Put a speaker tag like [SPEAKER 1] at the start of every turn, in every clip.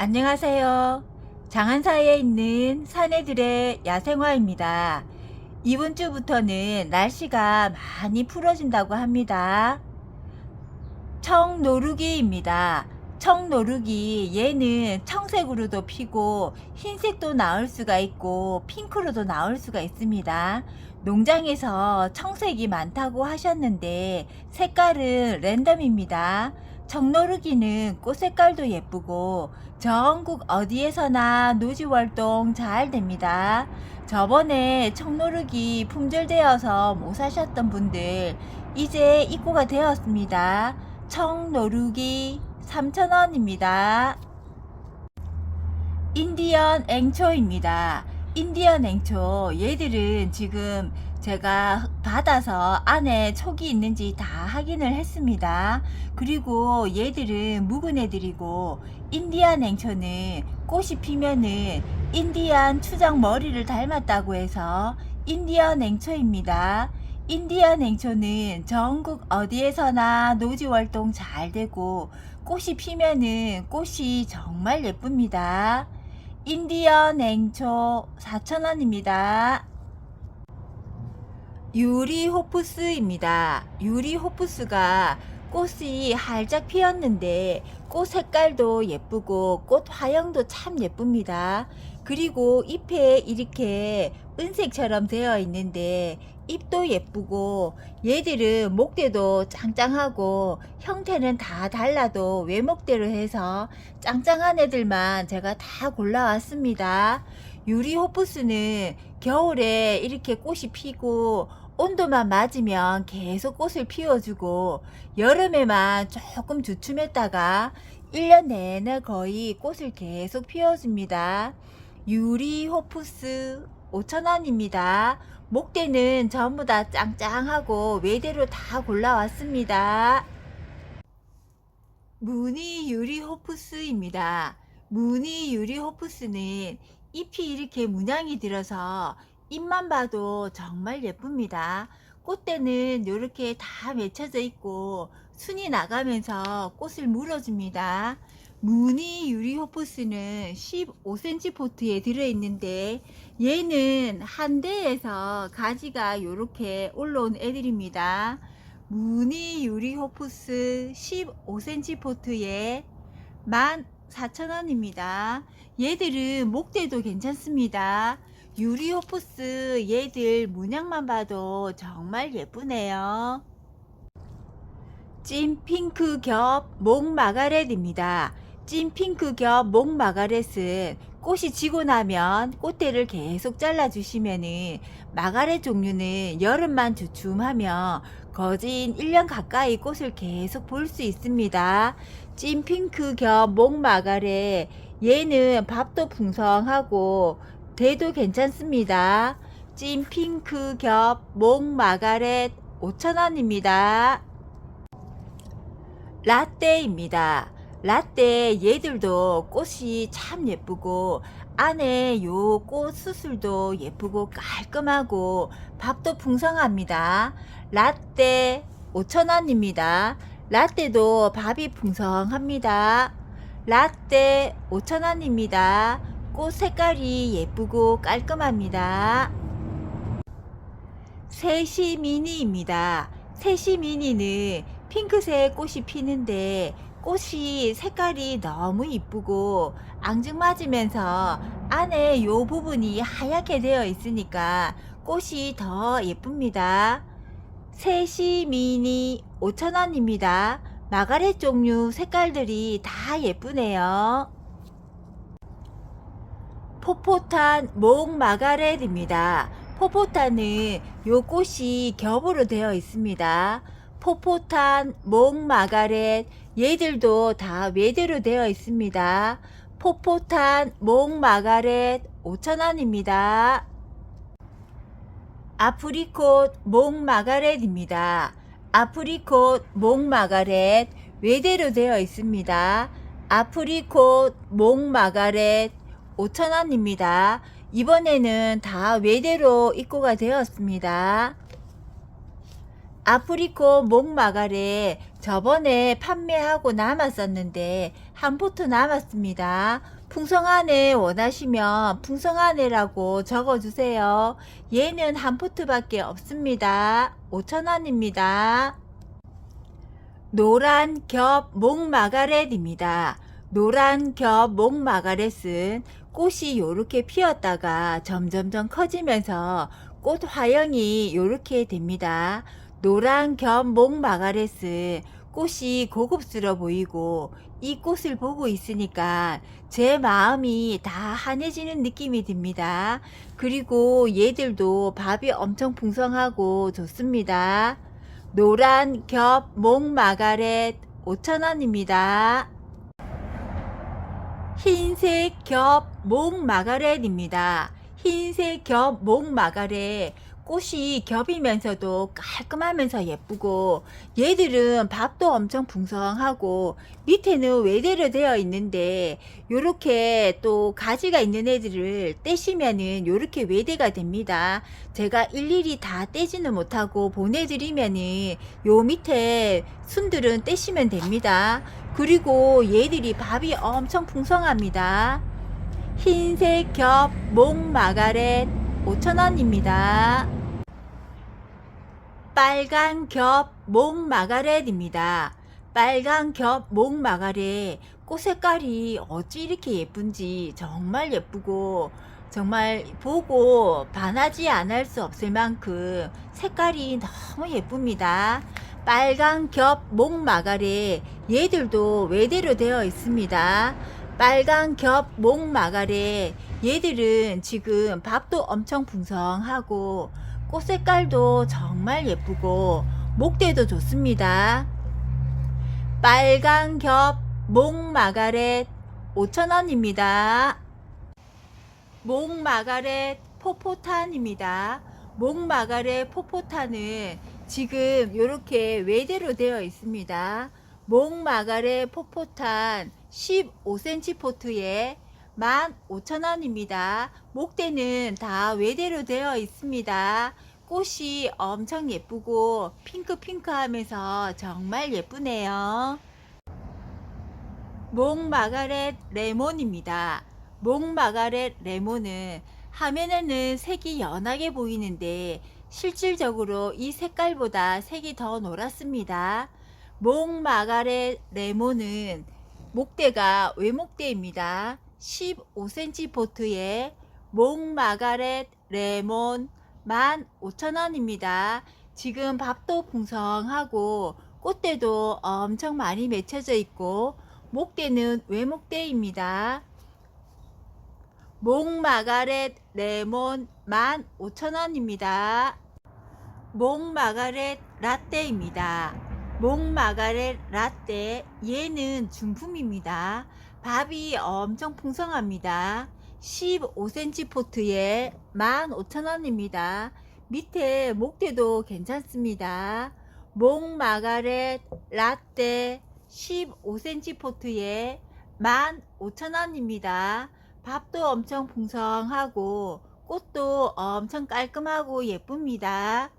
[SPEAKER 1] 안녕하세요. 장안사에 있는 사내들의 야생화입니다. 이번 주부터는 날씨가 많이 풀어진다고 합니다. 청노루기입니다. 청노루기 얘는 청색으로도 피고 흰색도 나올 수가 있고 핑크로도 나올 수가 있습니다. 농장에서 청색이 많다고 하셨는데 색깔은 랜덤입니다. 청노루기는 꽃 색깔도 예쁘고 전국 어디에서나 노지활동 잘 됩니다. 저번에 청노루기 품절되어서 못 사셨던 분들 이제 입고가 되었습니다. 청노루기 3,000원입니다. 인디언 앵초입니다. 인디언 앵초 얘들은 지금 제가 받아서 안에 촉이 있는지 다 확인을 했습니다. 그리고 얘들은 묵은 애들이고 인디안 앵초는 꽃이 피면은 인디안 추장 머리를 닮았다고 해서 인디언 앵초입니다. 인디언 앵초는 전국 어디에서나 노지활동 잘 되고 꽃이 피면은 꽃이 정말 예쁩니다. 인디언 앵초 4,000원입니다. 유리호프스입니다. 유리호프스가 꽃이 활짝 피었는데 꽃 색깔도 예쁘고 꽃 화형도 참 예쁩니다. 그리고 잎에 이렇게 은색처럼 되어 있는데 잎도 예쁘고 얘들은 목대도 짱짱하고 형태는 다 달라도 외목대로 해서 짱짱한 애들만 제가 다 골라왔습니다. 유리호프스는 겨울에 이렇게 꽃이 피고 온도만 맞으면 계속 꽃을 피워주고 여름에만 조금 주춤했다가 1년 내내 거의 꽃을 계속 피워줍니다. 유리호프스 5,000원입니다. 목대는 전부 다 짱짱하고 외대로 다 골라왔습니다. 무늬 유리호프스입니다. 무늬 유리호프스는 잎이 이렇게 문양이 들어서 잎만 봐도 정말 예쁩니다. 꽃대는 이렇게 다 맺혀져 있고 순이 나가면서 꽃을 물어줍니다. 무늬 유리호프스는 15cm 포트에 들어있는데 얘는 한 대에서 가지가 이렇게 올라온 애들입니다. 무늬 유리호프스 15cm 포트에 14,000원입니다. 얘들은 목대도 괜찮습니다. 유리호프스 얘들 문양만 봐도 정말 예쁘네요. 찐핑크 겹 목마가렛입니다. 찐핑크 겹 목마가렛은 꽃이 지고 나면 꽃대를 계속 잘라주시면은 마가렛 종류는 여름만 주춤하면 거진 1년 가까이 꽃을 계속 볼 수 있습니다. 찐핑크 겹 목마가렛 얘는 밥도 풍성하고 대도 괜찮습니다. 찐핑크 겹 목마가렛 5,000원입니다. 라떼입니다. 라떼 얘들도 꽃이 참 예쁘고 안에 요 꽃 수술도 예쁘고 깔끔하고 밥도 풍성합니다. 라떼 5,000원입니다. 라떼도 밥이 풍성합니다. 라떼 5,000원입니다. 꽃 색깔이 예쁘고 깔끔합니다. 세시미니입니다. 세시미니는 핑크색 꽃이 피는데 꽃이 색깔이 너무 이쁘고 앙증맞으면서 안에 요 부분이 하얗게 되어 있으니까 꽃이 더 예쁩니다. 세시미니 5,000원입니다. 마가렛 종류 색깔들이 다 예쁘네요. 포포탄 목마가렛입니다. 포포탄은 요 꽃이 겹으로 되어 있습니다. 포포탄 목마가렛 얘들도 다 외대로 되어 있습니다. 포포탄 목마가렛 5,000원입니다. 아프리콧 목마가렛입니다. 아프리콧 목마가렛 외대로 되어 있습니다. 아프리콧 목마가렛 5,000원입니다. 이번에는 다 외대로 입고가 되었습니다. 아프리코 목마가렛 저번에 판매하고 남았었는데 한 포트 남았습니다. 풍성안에 원하시면 풍성안에라고 적어주세요. 얘는 한 포트밖에 없습니다. 5,000원입니다. 노란 겹 목마가렛입니다. 노란 겹 목마가렛은 꽃이 요렇게 피었다가 점점점 커지면서 꽃 화형이 요렇게 됩니다. 노란 겹 목마가렛은 꽃이 고급스러워 보이고 이 꽃을 보고 있으니까 제 마음이 다 환해지는 느낌이 듭니다. 그리고 얘들도 밥이 엄청 풍성하고 좋습니다. 노란 겹 목마가렛 5,000원입니다. 흰색 겹 목마가렛입니다. 흰색 겹 목마가렛 꽃이 겹이면서도 깔끔하면서 예쁘고 얘들은 밥도 엄청 풍성하고 밑에는 외대로 되어 있는데 요렇게 또 가지가 있는 애들을 떼시면은 요렇게 외대가 됩니다. 제가 일일이 다 떼지는 못하고 보내드리면은 요 밑에 순들은 떼시면 됩니다. 그리고 얘들이 밥이 엄청 풍성합니다. 흰색 겹 목마가렛 5,000원입니다. 빨간 겹 목마가렛입니다. 빨간 겹 목마가렛 꽃 색깔이 어찌 이렇게 예쁜지 정말 예쁘고 정말 보고 반하지 않을 수 없을 만큼 색깔이 너무 예쁩니다. 빨간 겹 목마가렛 얘들도 외대로 되어 있습니다. 빨간 겹 목마가렛 얘들은 지금 밥도 엄청 풍성하고 꽃 색깔도 정말 예쁘고 목대도 좋습니다. 빨간 겹 목마가렛 5,000원입니다. 목마가렛 포포탄입니다. 목마가렛 포포탄은 지금 이렇게 외대로 되어 있습니다. 목마가렛 포포탄 15cm 포트에 15,000원입니다. 목대는 다 외대로 되어 있습니다. 꽃이 엄청 예쁘고 핑크핑크 하면서 정말 예쁘네요. 목마가렛 레몬입니다. 목마가렛 레몬은 화면에는 색이 연하게 보이는데 실질적으로 이 색깔보다 색이 더 노랗습니다. 목마가렛 레몬은 목대가 외목대입니다. 15cm 포트에 목마가렛 레몬 15,000원입니다. 지금 밥도 풍성하고 꽃대도 엄청 많이 맺혀져 있고 목대는 외목대입니다. 목마가렛 레몬 15,000원입니다. 목마가렛 라떼입니다. 목마가렛 라떼 얘는 중품입니다. 밥이 엄청 풍성합니다. 15cm 포트에 15,000원입니다. 밑에 목대도 괜찮습니다. 목마가렛 라떼 15cm 포트에 15,000원입니다. 밥도 엄청 풍성하고 꽃도 엄청 깔끔하고 예쁩니다.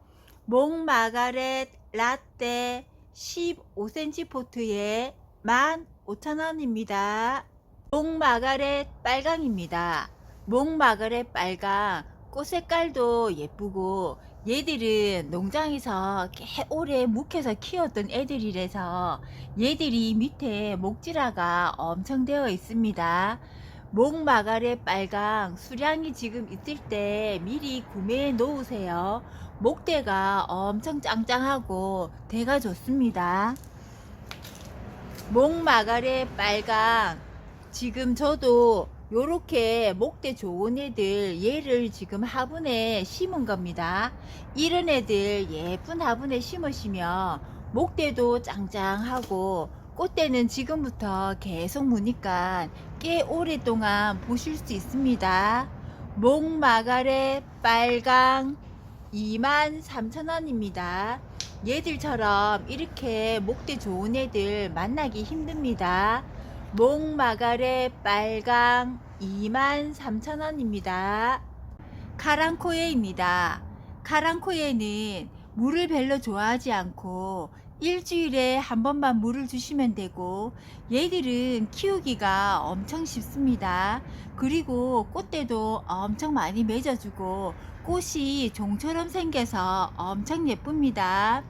[SPEAKER 1] 목마가렛 라떼 15cm 포트에 15,000원입니다. 목마가렛 빨강입니다. 목마가렛 빨강 꽃 색깔도 예쁘고 얘들은 농장에서 꽤 오래 묵혀서 키웠던 애들이라서 얘들이 밑에 목질화가 엄청 되어 있습니다. 목마가렛 빨강 수량이 지금 있을 때 미리 구매해 놓으세요. 목대가 엄청 짱짱하고 대가 좋습니다. 목마가렛 빨강 지금 저도 요렇게 목대 좋은 애들 얘를 지금 화분에 심은 겁니다. 이런 애들 예쁜 화분에 심으시면 목대도 짱짱하고 꽃대는 지금부터 계속 무니까 꽤 오랫동안 보실 수 있습니다. 목마가렛 빨강 23,000원입니다. 얘들처럼 이렇게 목대 좋은 애들 만나기 힘듭니다. 목마가렛 빨강 23,000원입니다. 카랑코에입니다. 카랑코에는 물을 별로 좋아하지 않고 일주일에 한 번만 물을 주시면 되고, 얘들은 키우기가 엄청 쉽습니다. 그리고 꽃대도 엄청 많이 맺어주고 꽃이 종처럼 생겨서 엄청 예쁩니다.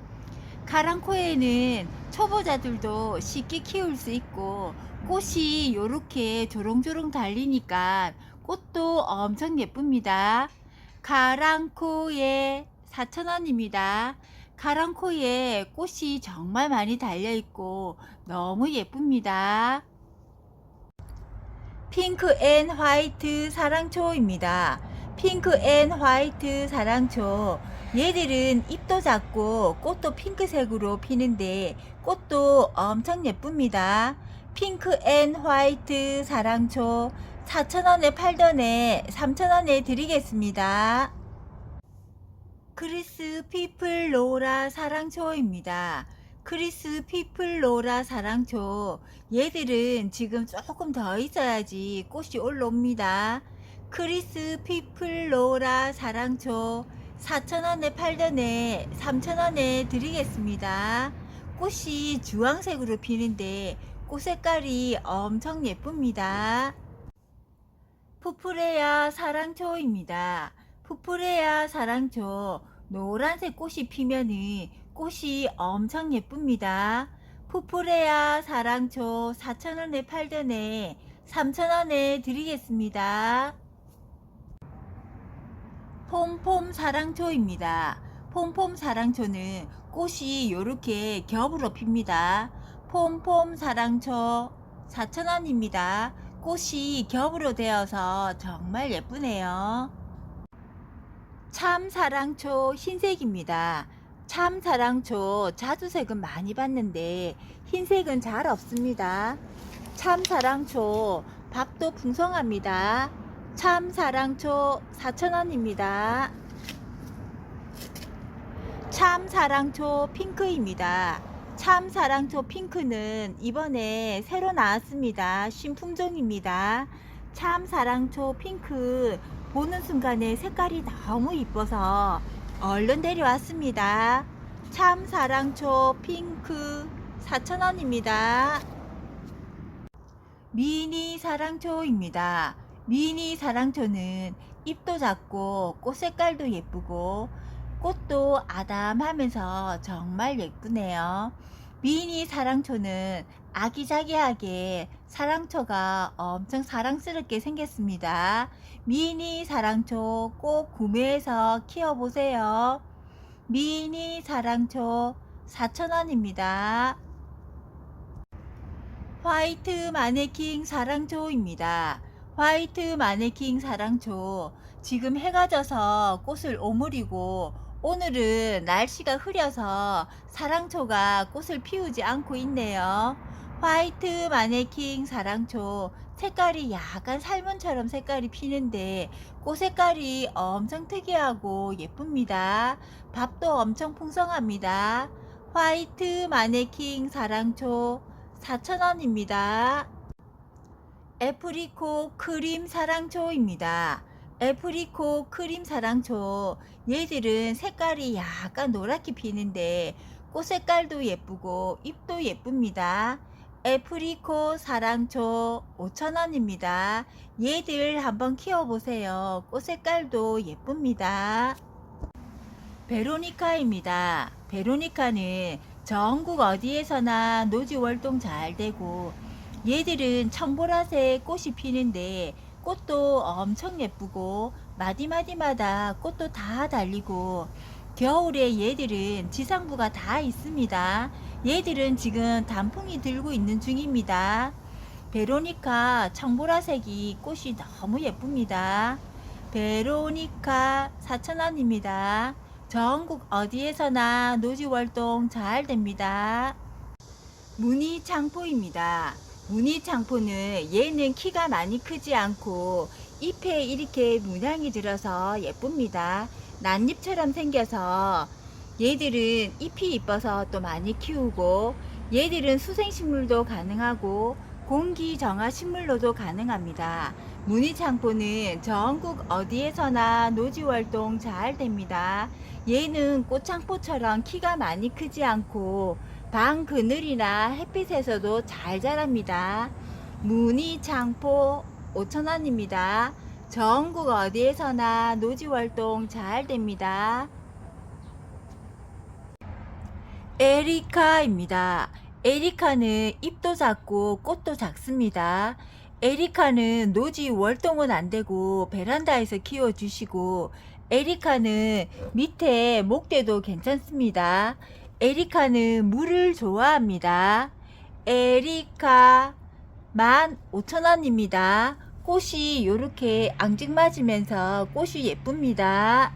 [SPEAKER 1] 카랑코에는 초보자들도 쉽게 키울 수 있고, 꽃이 요렇게 조롱조롱 달리니까 꽃도 엄청 예쁩니다. 카랑코에 4,000원입니다. 카랑코에 꽃이 정말 많이 달려있고 너무 예쁩니다. 핑크 앤 화이트 사랑초입니다. 핑크 앤 화이트 사랑초, 얘들은 잎도 작고 꽃도 핑크색으로 피는데 꽃도 엄청 예쁩니다. 핑크 앤 화이트 사랑초 4,000원에 팔던에 3,000원에 드리겠습니다. 크리스 피플 로라 사랑초입니다. 크리스 피플 로라 사랑초, 얘들은 지금 조금 더 있어야지 꽃이 올라옵니다. 크리스 피플 로라 사랑초 4,000원에 팔던에 3,000원에 드리겠습니다. 꽃이 주황색으로 피는데 꽃 색깔이 엄청 예쁩니다. 푸프레아 사랑초입니다. 푸프레아 사랑초, 노란색 꽃이 피면은 꽃이 엄청 예쁩니다. 푸프레아 사랑초 4,000원에 팔던에 3,000원에 드리겠습니다. 폼폼 사랑초입니다. 폼폼 사랑초는 꽃이 이렇게 겹으로 핍니다. 폼폼 사랑초 4,000원입니다. 꽃이 겹으로 되어서 정말 예쁘네요. 참사랑초 흰색입니다. 참사랑초 자주색은 많이 봤는데 흰색은 잘 없습니다. 참사랑초 밥도 풍성합니다. 참사랑초 4,000원입니다. 참사랑초 핑크입니다. 참사랑초 핑크는 이번에 새로 나왔습니다. 신품종입니다. 참사랑초 핑크 보는 순간에 색깔이 너무 이뻐서 얼른 데려왔습니다. 참사랑초 핑크 4,000원입니다. 미니 사랑초입니다. 미니 사랑초는 잎도 작고 꽃 색깔도 예쁘고 꽃도 아담하면서 정말 예쁘네요. 미니 사랑초는 아기자기하게 사랑초가 엄청 사랑스럽게 생겼습니다. 미니 사랑초 꼭 구매해서 키워보세요. 미니 사랑초 4,000원입니다. 화이트 마네킹 사랑초입니다. 화이트 마네킹 사랑초, 지금 해가 져서 꽃을 오므리고 오늘은 날씨가 흐려서 사랑초가 꽃을 피우지 않고 있네요. 화이트 마네킹 사랑초, 색깔이 약간 살몬처럼 색깔이 피는데 꽃 색깔이 엄청 특이하고 예쁩니다. 밥도 엄청 풍성합니다. 화이트 마네킹 사랑초 4,000원입니다. 애프리코 크림 사랑초입니다. 애프리코 크림 사랑초, 얘들은 색깔이 약간 노랗게 피는데 꽃 색깔도 예쁘고 잎도 예쁩니다. 애프리코 사랑초 5,000원입니다. 얘들 한번 키워보세요. 꽃 색깔도 예쁩니다. 베로니카입니다. 베로니카는 전국 어디에서나 노지 월동 잘 되고 얘들은 청보라색 꽃이 피는데 꽃도 엄청 예쁘고 마디마디마다 꽃도 다 달리고 겨울에 얘들은 지상부가 다 있습니다. 얘들은 지금 단풍이 들고 있는 중입니다. 베로니카 청보라색이 꽃이 너무 예쁩니다. 베로니카 4,000원입니다. 전국 어디에서나 노지월동 잘 됩니다. 무늬창포입니다. 무늬창포는 얘는 키가 많이 크지 않고 잎에 이렇게 문양이 들어서 예쁩니다. 낫잎처럼 생겨서 얘들은 잎이 이뻐서 또 많이 키우고 얘들은 수생식물도 가능하고 공기정화식물로도 가능합니다. 무늬창포는 전국 어디에서나 노지월동 잘 됩니다. 얘는 꽃창포처럼 키가 많이 크지 않고 방 그늘이나 햇빛에서도 잘 자랍니다. 무늬 창포 5,000원입니다. 전국 어디에서나 노지 활동 잘 됩니다. 에리카입니다. 에리카는 잎도 작고 꽃도 작습니다. 에리카는 노지 월동은 안 되고 베란다에서 키워주시고, 에리카는 밑에 목대도 괜찮습니다. 에리카는 물을 좋아합니다. 에리카 15,000원입니다. 꽃이 이렇게 앙증맞으면서 꽃이 예쁩니다.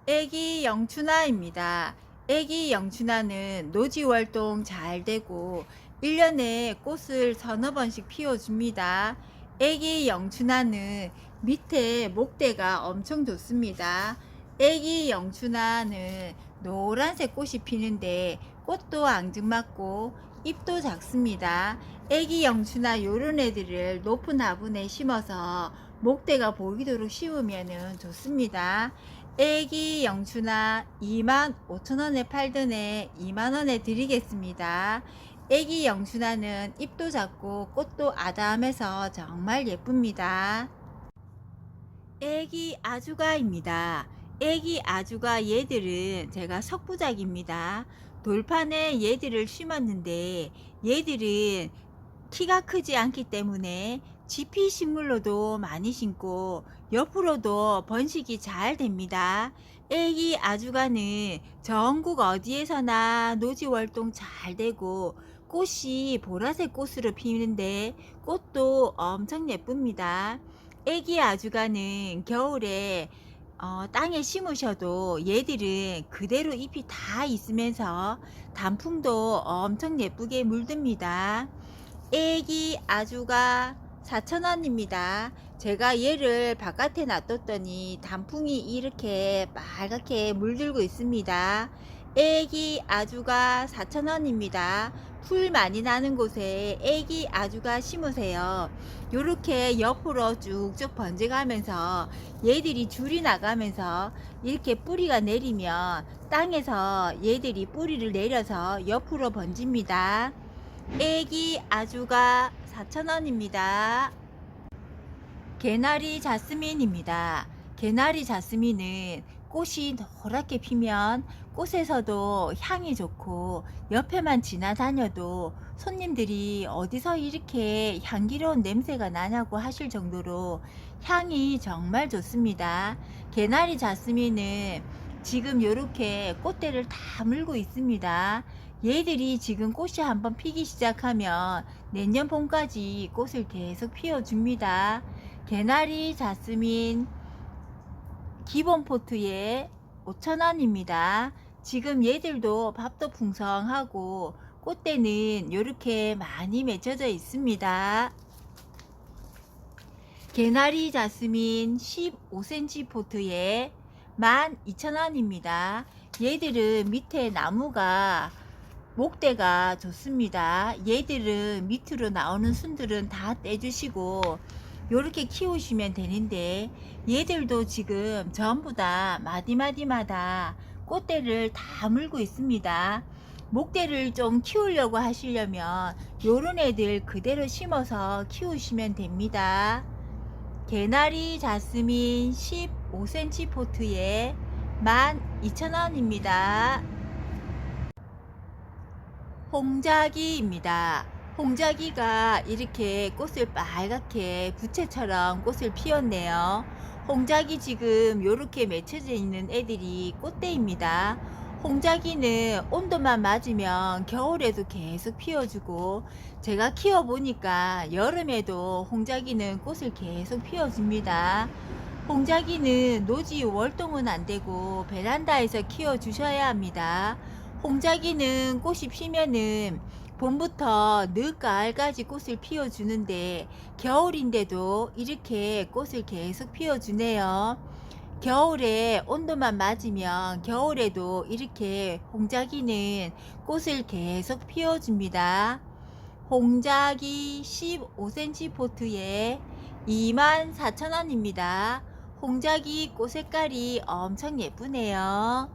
[SPEAKER 1] 애기 영춘화입니다. 애기 영춘화는 노지 활동 잘 되고 1년에 꽃을 서너 번씩 피워줍니다. 애기 영춘화는 밑에 목대가 엄청 좋습니다. 애기 영춘화는 노란색 꽃이 피는데 꽃도 앙증맞고 잎도 작습니다. 애기 영춘화 요런 애들을 높은 화분에 심어서 목대가 보이도록 씌우면 좋습니다. 애기 영춘화 25,000원에 팔던 애 2만원에 드리겠습니다. 애기 영춘화는 잎도 작고 꽃도 아담해서 정말 예쁩니다. 애기 아주가입니다. 애기 아주가 얘들은 제가 석부작입니다. 돌판에 얘들을 심었는데 얘들은 키가 크지 않기 때문에 지피 식물로도 많이 심고 옆으로도 번식이 잘 됩니다. 애기 아주가는 전국 어디에서나 노지 활동 잘 되고 꽃이 보라색 꽃으로 피는데 꽃도 엄청 예쁩니다. 애기 아주가는 겨울에 땅에 심으셔도 얘들은 그대로 잎이 다 있으면서 단풍도 엄청 예쁘게 물듭니다. 애기 아주가 4,000원입니다. 제가 얘를 바깥에 놔뒀더니 단풍이 이렇게 빨갛게 물들고 있습니다. 애기 아주가 4,000원입니다. 풀 많이 나는 곳에 애기 아주가 심으세요. 요렇게 옆으로 쭉쭉 번져가면서 얘들이 줄이 나가면서 이렇게 뿌리가 내리면 땅에서 얘들이 뿌리를 내려서 옆으로 번집니다. 애기 아주가 4,000원입니다. 개나리 자스민입니다. 개나리 자스민은 꽃이 노랗게 피면 꽃에서도 향이 좋고 옆에만 지나다녀도 손님들이 어디서 이렇게 향기로운 냄새가 나냐고 하실 정도로 향이 정말 좋습니다. 개나리 자스민은 지금 이렇게 꽃대를 다 물고 있습니다. 얘들이 지금 꽃이 한번 피기 시작하면 내년 봄까지 꽃을 계속 피워줍니다. 개나리 자스민 기본 포트에 5,000원입니다. 지금 얘들도 밥도 풍성하고 꽃대는 이렇게 많이 맺혀져 있습니다. 개나리 자스민 15cm 포트에 12,000원입니다. 얘들은 밑에 나무가 목대가 좋습니다. 얘들은 밑으로 나오는 순들은 다 떼주시고 요렇게 키우시면 되는데 얘들도 지금 전부 다 마디마디마다 꽃대를 다 물고 있습니다. 목대를 좀 키우려고 하시려면 요런 애들 그대로 심어서 키우시면 됩니다. 개나리 자스민 15cm 포트에 12,000원입니다. 홍자기입니다. 홍자기가 이렇게 꽃을 빨갛게 부채처럼 꽃을 피웠네요. 홍자기 지금 이렇게 맺혀져 있는 애들이 꽃대입니다. 홍자기는 온도만 맞으면 겨울에도 계속 피워주고 제가 키워보니까 여름에도 홍자기는 꽃을 계속 피워줍니다. 홍자기는 노지 월동은 안되고 베란다에서 키워주셔야 합니다. 홍자기는 꽃이 피면은 봄부터 늦가을까지 꽃을 피워주는데 겨울인데도 이렇게 꽃을 계속 피워주네요. 겨울에 온도만 맞으면 겨울에도 이렇게 홍자기는 꽃을 계속 피워줍니다. 홍자기 15cm 포트에 24,000원입니다. 홍자기 꽃 색깔이 엄청 예쁘네요.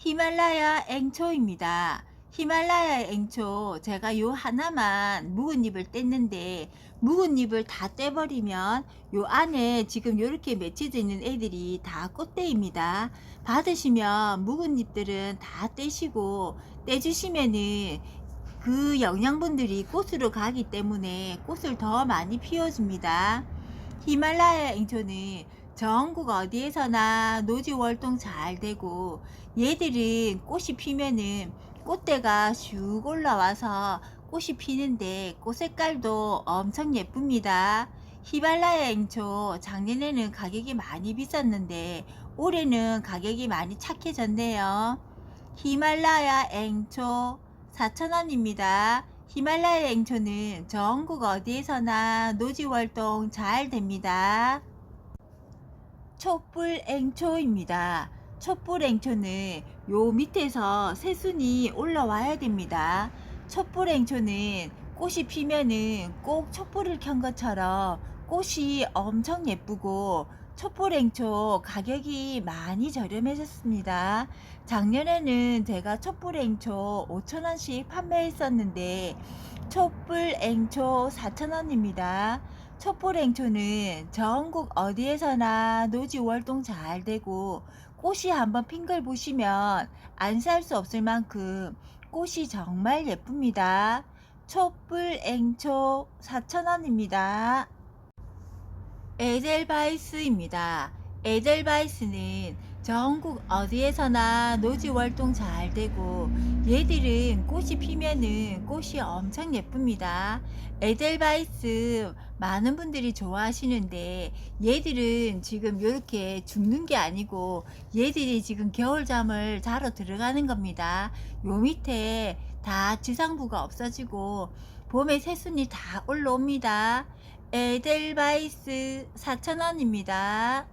[SPEAKER 1] 히말라야 앵초입니다. 히말라야 앵초 제가 요 하나만 묵은 잎을 뗐는데 묵은 잎을 다 떼버리면 요 안에 지금 요렇게 맺혀져 있는 애들이 다 꽃대입니다. 받으시면 묵은 잎들은 다 떼시고 떼주시면은 그 영양분들이 꽃으로 가기 때문에 꽃을 더 많이 피워줍니다. 히말라야 앵초는 전국 어디에서나 노지 월동 잘 되고 얘들은 꽃이 피면은 꽃대가 슉 올라와서 꽃이 피는데 꽃 색깔도 엄청 예쁩니다. 히말라야 앵초 작년에는 가격이 많이 비쌌는데 올해는 가격이 많이 착해졌네요. 히말라야 앵초 4,000원입니다. 히말라야 앵초는 전국 어디에서나 노지 활동 잘 됩니다. 촛불 앵초입니다. 촛불 앵초는 요 밑에서 새순이 올라와야 됩니다. 촛불 앵초는 꽃이 피면은 꼭 촛불을 켠 것처럼 꽃이 엄청 예쁘고 촛불 앵초 가격이 많이 저렴해졌습니다. 작년에는 제가 촛불 앵초 5,000원씩 판매했었는데 촛불 앵초 4,000원입니다. 촛불 앵초는 전국 어디에서나 노지 월동 잘 되고 꽃이 한번 핀 걸 보시면 안 살 수 없을 만큼 꽃이 정말 예쁩니다. 촛불 앵초 4,000원입니다. 에델바이스입니다. 에델바이스는 전국 어디에서나 노지 월동 잘 되고 얘들은 꽃이 피면은 꽃이 엄청 예쁩니다. 에델바이스 많은 분들이 좋아하시는데 얘들은 지금 이렇게 죽는 게 아니고 얘들이 지금 겨울잠을 자러 들어가는 겁니다. 요 밑에 다 지상부가 없어지고 봄에 새순이 다 올라옵니다. 에델바이스 4,000원입니다.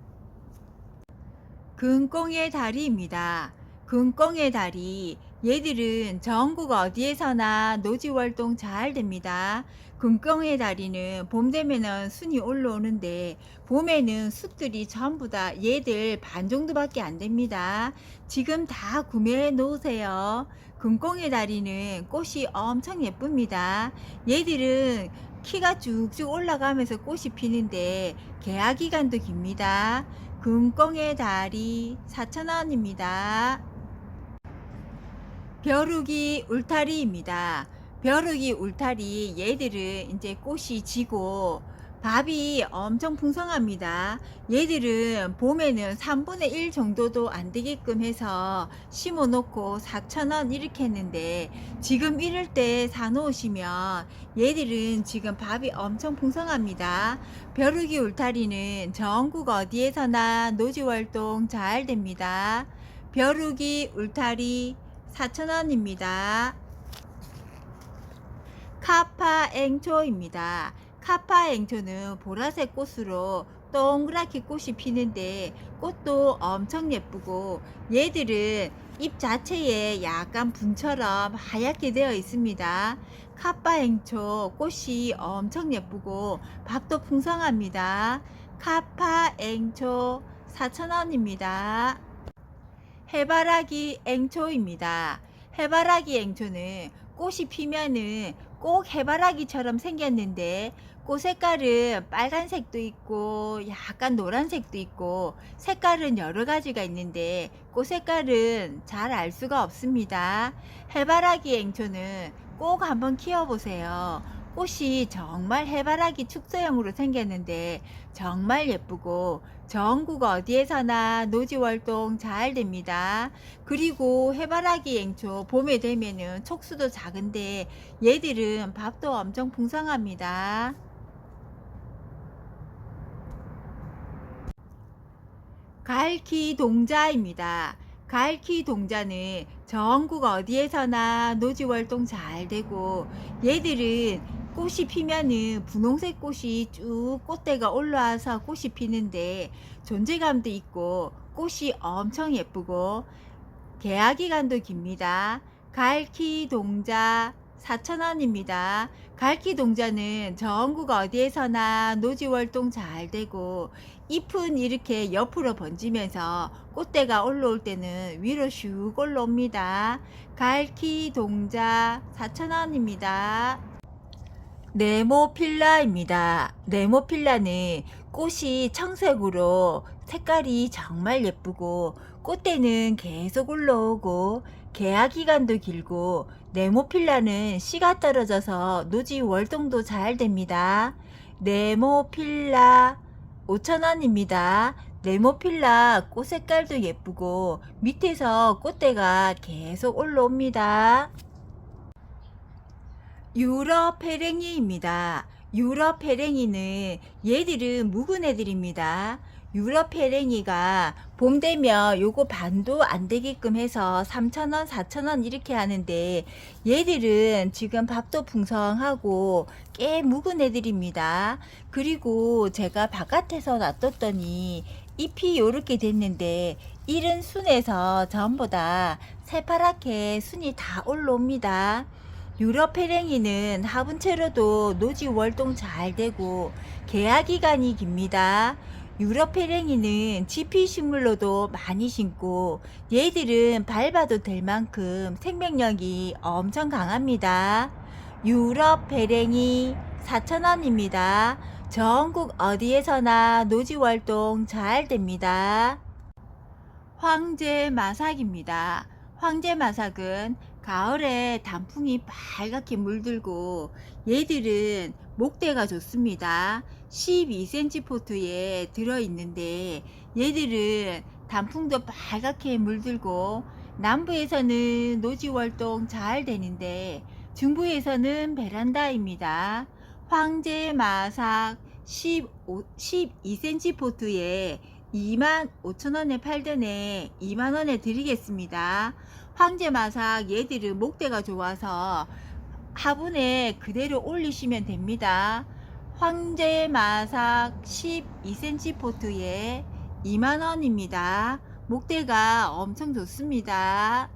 [SPEAKER 1] 금꽁의 다리입니다. 금꽁의 다리 얘들은 전국 어디에서나 노지 활동 잘 됩니다. 금꽁의 다리는 봄 되면은 순이 올라오는데 봄에는 쑥들이 전부 다 얘들 반 정도밖에 안 됩니다. 지금 다 구매해 놓으세요. 금꽁의 다리는 꽃이 엄청 예쁩니다. 얘들은 키가 쭉쭉 올라가면서 꽃이 피는데 개화 기간도 깁니다. 금꽁의 다리 4,000원입니다. 벼룩이 울타리입니다. 벼룩이 울타리 얘들은 이제 꽃이 지고 밥이 엄청 풍성합니다. 얘들은 봄에는 3분의 1 정도도 안 되게끔 해서 심어 놓고 4,000원 이렇게 했는데 지금 이럴 때 사 놓으시면 얘들은 지금 밥이 엄청 풍성합니다. 벼룩이 울타리는 전국 어디에서나 노지 활동 잘 됩니다. 벼룩이 울타리 4,000원입니다. 카파 앵초입니다. 카파 앵초는 보라색 꽃으로 동그랗게 꽃이 피는데 꽃도 엄청 예쁘고 얘들은 잎 자체에 약간 분처럼 하얗게 되어 있습니다. 카파 앵초 꽃이 엄청 예쁘고 밥도 풍성합니다. 카파 앵초 4,000원입니다. 해바라기 앵초입니다. 해바라기 앵초는 꽃이 피면은 꼭 해바라기처럼 생겼는데 꽃 색깔은 빨간색도 있고 약간 노란색도 있고 색깔은 여러 가지가 있는데 꽃 색깔은 잘 알 수가 없습니다. 해바라기 앵초는 꼭 한번 키워보세요. 꽃이 정말 해바라기 축소형으로 생겼는데 정말 예쁘고 전국 어디에서나 노지 활동 잘 됩니다. 그리고 해바라기 앵초 봄에 되면은 촉수도 작은데 얘들은 밥도 엄청 풍성합니다. 갈키 동자입니다. 갈키 동자는 전국 어디에서나 노지 활동 잘 되고 얘들은 꽃이 피면은 분홍색 꽃이 쭉 꽃대가 올라와서 꽃이 피는데 존재감도 있고 꽃이 엄청 예쁘고 개화 기간도 깁니다. 갈키 동자 4,000원입니다. 갈퀴 동자는 전국 어디에서나 노지 월동 잘 되고 잎은 이렇게 옆으로 번지면서 꽃대가 올라올 때는 위로 슉 올라옵니다. 갈퀴 동자 4,000원입니다. 네모필라입니다. 네모필라는 꽃이 청색으로 색깔이 정말 예쁘고 꽃대는 계속 올라오고 개화 기간도 길고 네모필라는 씨가 떨어져서 노지 월동도 잘 됩니다. 네모필라 5,000원입니다. 네모필라 꽃 색깔도 예쁘고 밑에서 꽃대가 계속 올라옵니다. 유럽 페랭이입니다. 유럽 페랭이는 얘들은 묵은 애들입니다. 유럽 페랭이가 봄 되면 요거 반도 안 되게끔 해서 3,000원, 4,000원 이렇게 하는데 얘들은 지금 밥도 풍성하고 꽤 묵은 애들입니다. 그리고 제가 바깥에서 놔뒀더니 잎이 요렇게 됐는데 이른 순에서 전부 다 새파랗게 순이 다 올라옵니다. 유럽 페랭이는 화분채로도 노지 월동 잘 되고 개화 기간이 깁니다. 유럽 페랭이는 지피식물로도 많이 심고 얘들은 밟아도 될 만큼 생명력이 엄청 강합니다. 유럽 페랭이 4,000원입니다. 전국 어디에서나 노지 월동 잘 됩니다. 황제마삭입니다. 황제마삭은 가을에 단풍이 빨갛게 물들고 얘들은 목대가 좋습니다. 12cm 포트에 들어있는데 얘들은 단풍도 빨갛게 물들고 남부에서는 노지월동 잘 되는데 중부에서는 베란다입니다. 황제마삭 12cm 포트에 25,000원에 팔더니 2만원에 드리겠습니다. 황제마삭 얘들은 목대가 좋아서 화분에 그대로 올리시면 됩니다. 황제마삭 12cm 포트에 2만원입니다. 목대가 엄청 좋습니다.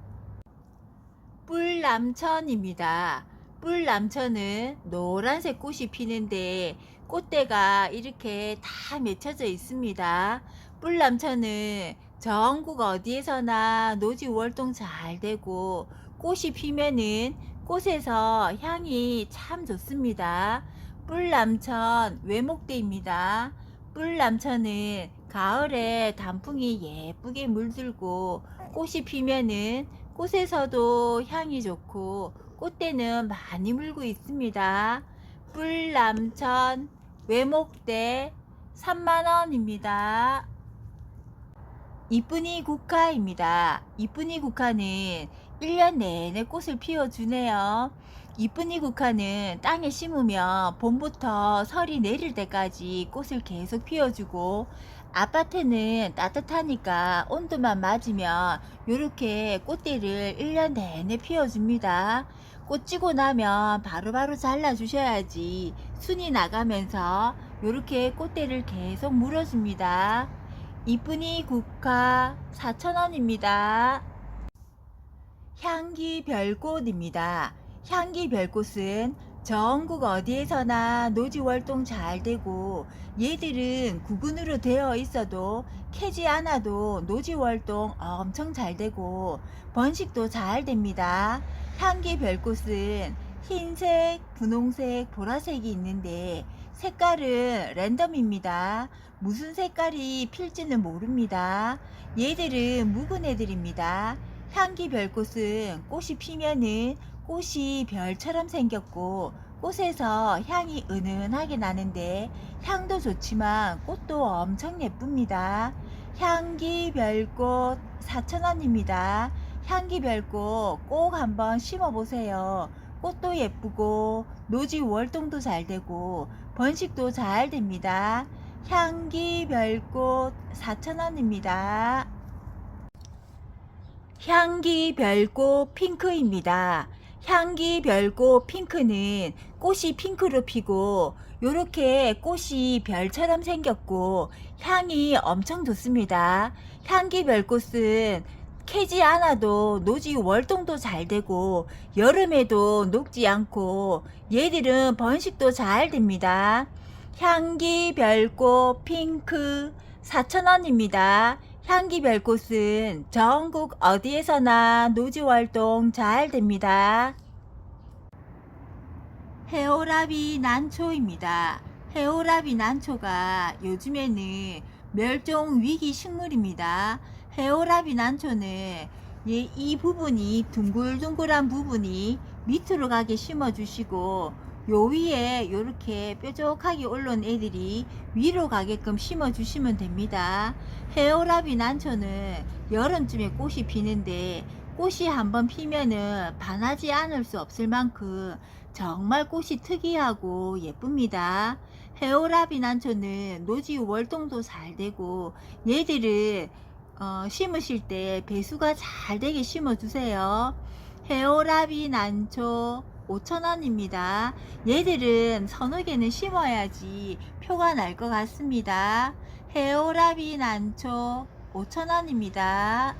[SPEAKER 1] 뿔남천입니다. 뿔남천은 노란색 꽃이 피는데 꽃대가 이렇게 다 맺혀져 있습니다. 뿔남천은 전국 어디에서나 노지 월동 잘 되고 꽃이 피면은 꽃에서 향이 참 좋습니다. 뿔남천 외목대입니다. 뿔남천은 가을에 단풍이 예쁘게 물들고 꽃이 피면은 꽃에서도 향이 좋고 꽃대는 많이 물고 있습니다. 뿔남천 외목대 3만원입니다. 이쁜이 국화입니다. 이쁜이 국화는 1년 내내 꽃을 피워주네요. 이쁜이 국화는 땅에 심으면 봄부터 설이 내릴 때까지 꽃을 계속 피워주고 아파트는 따뜻하니까 온도만 맞으면 이렇게 꽃대를 1년 내내 피워줍니다. 꽃 지고 나면 바로바로 잘라주셔야지 순이 나가면서 이렇게 꽃대를 계속 물어줍니다. 이쁜이 국화 4,000원입니다. 향기별꽃입니다. 향기별꽃은 전국 어디에서나 노지월동 잘 되고 얘들은 구근으로 되어 있어도 캐지 않아도 노지월동 엄청 잘 되고 번식도 잘 됩니다. 향기별꽃은 흰색, 분홍색, 보라색이 있는데 색깔은 랜덤입니다. 무슨 색깔이 필지는 모릅니다. 얘들은 묵은 애들입니다. 향기별꽃은 꽃이 피면은 꽃이 별처럼 생겼고 꽃에서 향이 은은하게 나는데 향도 좋지만 꽃도 엄청 예쁩니다. 향기별꽃 4,000원입니다. 향기별꽃 꼭 한번 심어보세요. 꽃도 예쁘고 노지 월동도 잘 되고 번식도 잘 됩니다. 향기별꽃 4,000원입니다. 향기별꽃 핑크입니다. 향기별꽃 핑크는 꽃이 핑크로 피고 요렇게 꽃이 별처럼 생겼고 향이 엄청 좋습니다. 향기별꽃은 캐지 않아도 노지 월동도 잘 되고 여름에도 녹지 않고 얘들은 번식도 잘 됩니다. 향기 별꽃 핑크 4,000원입니다. 향기 별꽃은 전국 어디에서나 노지 활동 잘 됩니다. 해오라비 난초입니다. 해오라비 난초가 요즘에는 멸종 위기 식물입니다. 해오라비 난초는 이 부분이 둥글둥글한 부분이 밑으로 가게 심어 주시고 요 위에 이렇게 뾰족하게 올라온 애들이 위로 가게끔 심어 주시면 됩니다. 해오라비 난초는 여름쯤에 꽃이 피는데 꽃이 한번 피면은 반하지 않을 수 없을 만큼 정말 꽃이 특이하고 예쁩니다. 해오라비 난초는 노지 월동도 잘 되고 얘들은 심으실 때 배수가 잘 되게 심어 주세요. 해오라비 난초 5,000원입니다. 얘들은 서너 개는 심어야지 표가 날 것 같습니다. 해오라비 난초 5,000원입니다.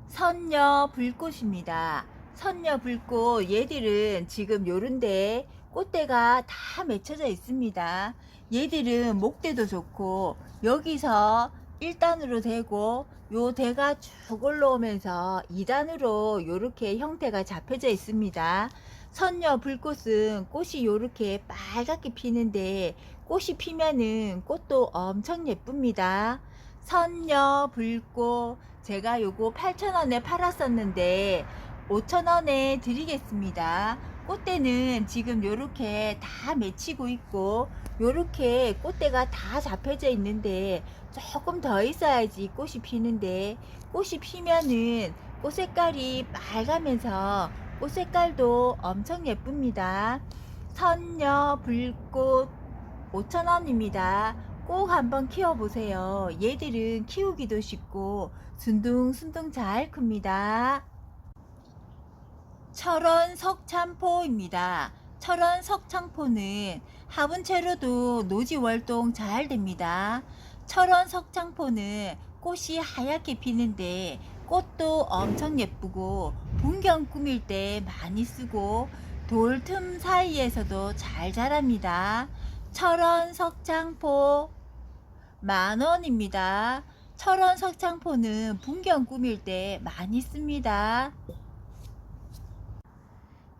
[SPEAKER 1] 선녀 불꽃입니다. 선녀 불꽃 얘들은 지금 요런데 꽃대가 다 맺혀져 있습니다. 얘들은 목대도 좋고 여기서 1단으로 되고 요 대가 쭉 올라오면서 2단으로 요렇게 형태가 잡혀져 있습니다. 선녀 불꽃은 꽃이 요렇게 빨갛게 피는데 꽃이 피면은 꽃도 엄청 예쁩니다. 선녀 불꽃 제가 요거 8,000원에 팔았었는데 5,000원에 드리겠습니다. 꽃대는 지금 요렇게 다 맺히고 있고 요렇게 꽃대가 다 잡혀져 있는데 조금 더 있어야지 꽃이 피는데 꽃이 피면은 꽃 색깔이 빨가면서 꽃 색깔도 엄청 예쁩니다. 선녀 불꽃 5,000원입니다. 꼭 한번 키워보세요. 얘들은 키우기도 쉽고 순둥순둥 잘 큽니다. 철원 석창포입니다. 철원 석창포는 화분채로도 노지 활동 잘 됩니다. 철원 석창포는 꽃이 하얗게 피는데 꽃도 엄청 예쁘고 풍경 꾸밀 때 많이 쓰고 돌 틈 사이에서도 잘 자랍니다. 철원 석창포 10,000원입니다. 철원 석창포는 풍경 꾸밀 때 많이 씁니다.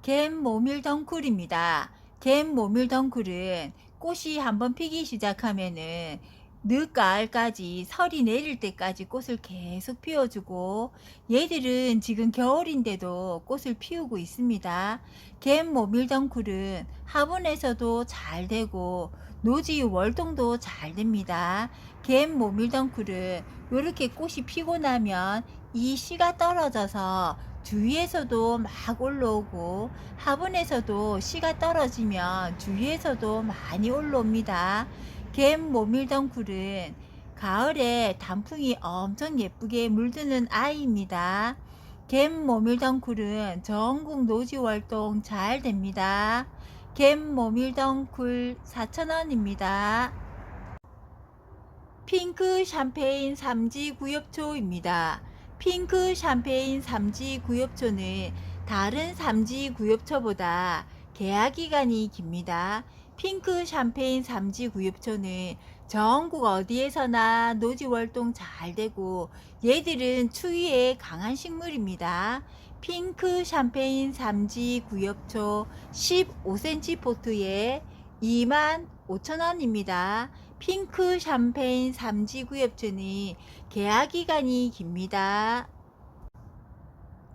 [SPEAKER 1] 갯모밀덩쿨입니다. 갯모밀덩쿨은 꽃이 한번 피기 시작하면은 늦가을까지 설이 내릴 때까지 꽃을 계속 피워주고 얘들은 지금 겨울인데도 꽃을 피우고 있습니다. 갯모밀덩쿨은 화분에서도 잘 되고 노지 월동도 잘 됩니다. 갯모밀덩쿨은 이렇게 꽃이 피고 나면 이 씨가 떨어져서 주위에서도 막 올라오고 화분에서도 씨가 떨어지면 주위에서도 많이 올라옵니다. 갯모밀덩쿨은 가을에 단풍이 엄청 예쁘게 물드는 아이입니다. 갯모밀덩쿨은 전국 노지 활동 잘 됩니다. 갯모밀덩쿨 4,000원입니다. 핑크 샴페인 삼지 구엽초입니다. 핑크 샴페인 삼지 구엽초는 다른 삼지 구엽초보다 개화기간이 깁니다. 핑크 샴페인 삼지 구엽초는 전국 어디에서나 노지 활동 잘 되고 얘들은 추위에 강한 식물입니다. 핑크 샴페인 삼지 구엽초 15cm 포트에 25,000원입니다. 핑크 샴페인 삼지 구엽초는 개화기간이 깁니다.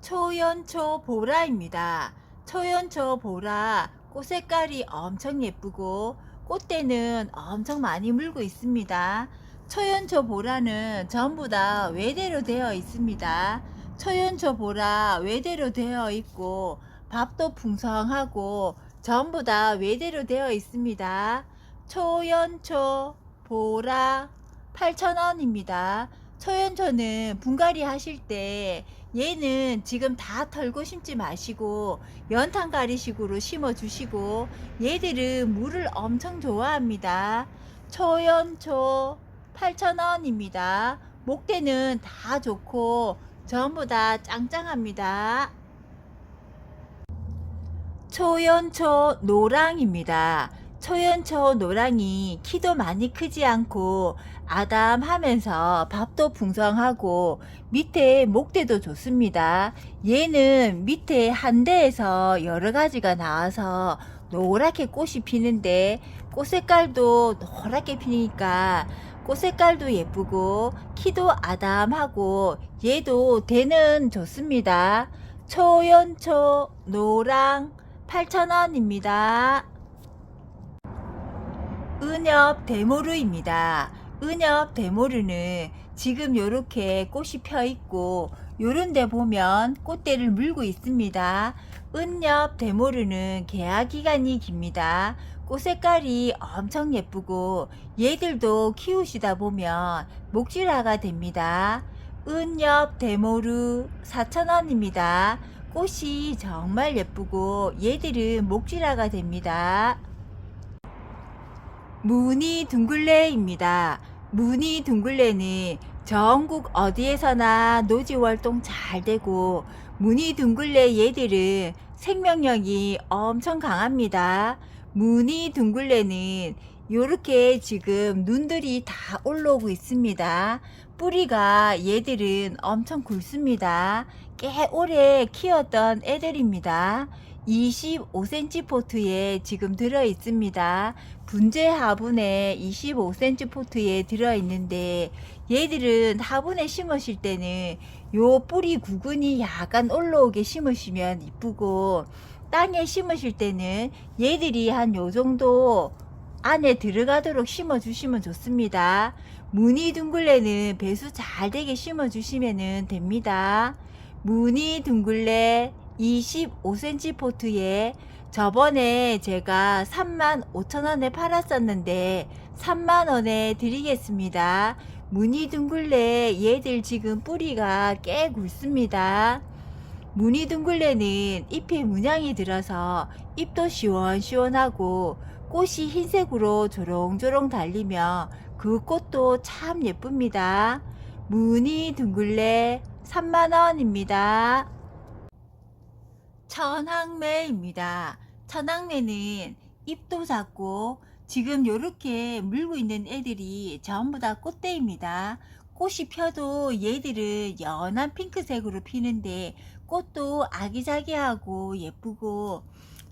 [SPEAKER 1] 초연초 보라입니다. 초연초 보라 꽃 색깔이 엄청 예쁘고 꽃대는 엄청 많이 물고 있습니다. 초연초 보라는 전부 다 외대로 되어 있습니다. 초연초 보라 외대로 되어 있고 밥도 풍성하고 전부 다 외대로 되어 있습니다. 초연초 보라 8,000원입니다. 초연초는 분갈이 하실 때 얘는 지금 다 털고 심지 마시고 연탄가리식으로 심어 주시고 얘들은 물을 엄청 좋아합니다. 초연초 8,000원입니다. 목대는 다 좋고 전부 다 짱짱합니다. 초연초 노랑입니다. 초연초 노랑이 키도 많이 크지 않고 아담하면서 밥도 풍성하고 밑에 목대도 좋습니다. 얘는 밑에 한 대에서 여러 가지가 나와서 노랗게 꽃이 피는데 꽃 색깔도 노랗게 피니까 꽃 색깔도 예쁘고 키도 아담하고 얘도 대는 좋습니다. 초연초 노랑 8,000원입니다. 은엽 대모루입니다. 은엽 대모루는 지금 요렇게 꽃이 펴 있고 요런데 보면 꽃대를 물고 있습니다. 은엽 대모루는 개화 기간이 깁니다. 꽃 색깔이 엄청 예쁘고 얘들도 키우시다 보면 목질화가 됩니다. 은엽 대모루 4,000원입니다. 꽃이 정말 예쁘고 얘들은 목질화가 됩니다. 무늬 둥글레입니다. 무늬 둥글레는 전국 어디에서나 노지 활동 잘 되고 무늬 둥글레 얘들은 생명력이 엄청 강합니다. 무늬 둥글레는 요렇게 지금 눈들이 다 올라오고 있습니다. 뿌리가 얘들은 엄청 굵습니다. 꽤 오래 키웠던 애들입니다. 25cm 포트에 지금 들어 있습니다. 분재 화분에 25cm 포트에 들어 있는데 얘들은 화분에 심으실 때는 요 뿌리 구근이 약간 올라오게 심으시면 이쁘고 땅에 심으실 때는 얘들이 한 요 정도 안에 들어가도록 심어 주시면 좋습니다. 무늬 둥글레는 배수 잘 되게 심어 주시면 됩니다. 무늬 둥글레 25cm 포트에 저번에 제가 35,000원에 팔았었는데 3만원에 드리겠습니다. 무늬 둥글레 얘들 지금 뿌리가 꽤 굵습니다. 무늬 둥글레는 잎에 문양이 들어서 잎도 시원시원하고 꽃이 흰색으로 조롱조롱 달리며 그 꽃도 참 예쁩니다. 무늬 둥글레 3만원입니다. 천황매입니다. 천황매는 잎도 작고 지금 요렇게 물고 있는 애들이 전부 다 꽃대입니다. 꽃이 펴도 얘들은 연한 핑크색으로 피는데 꽃도 아기자기하고 예쁘고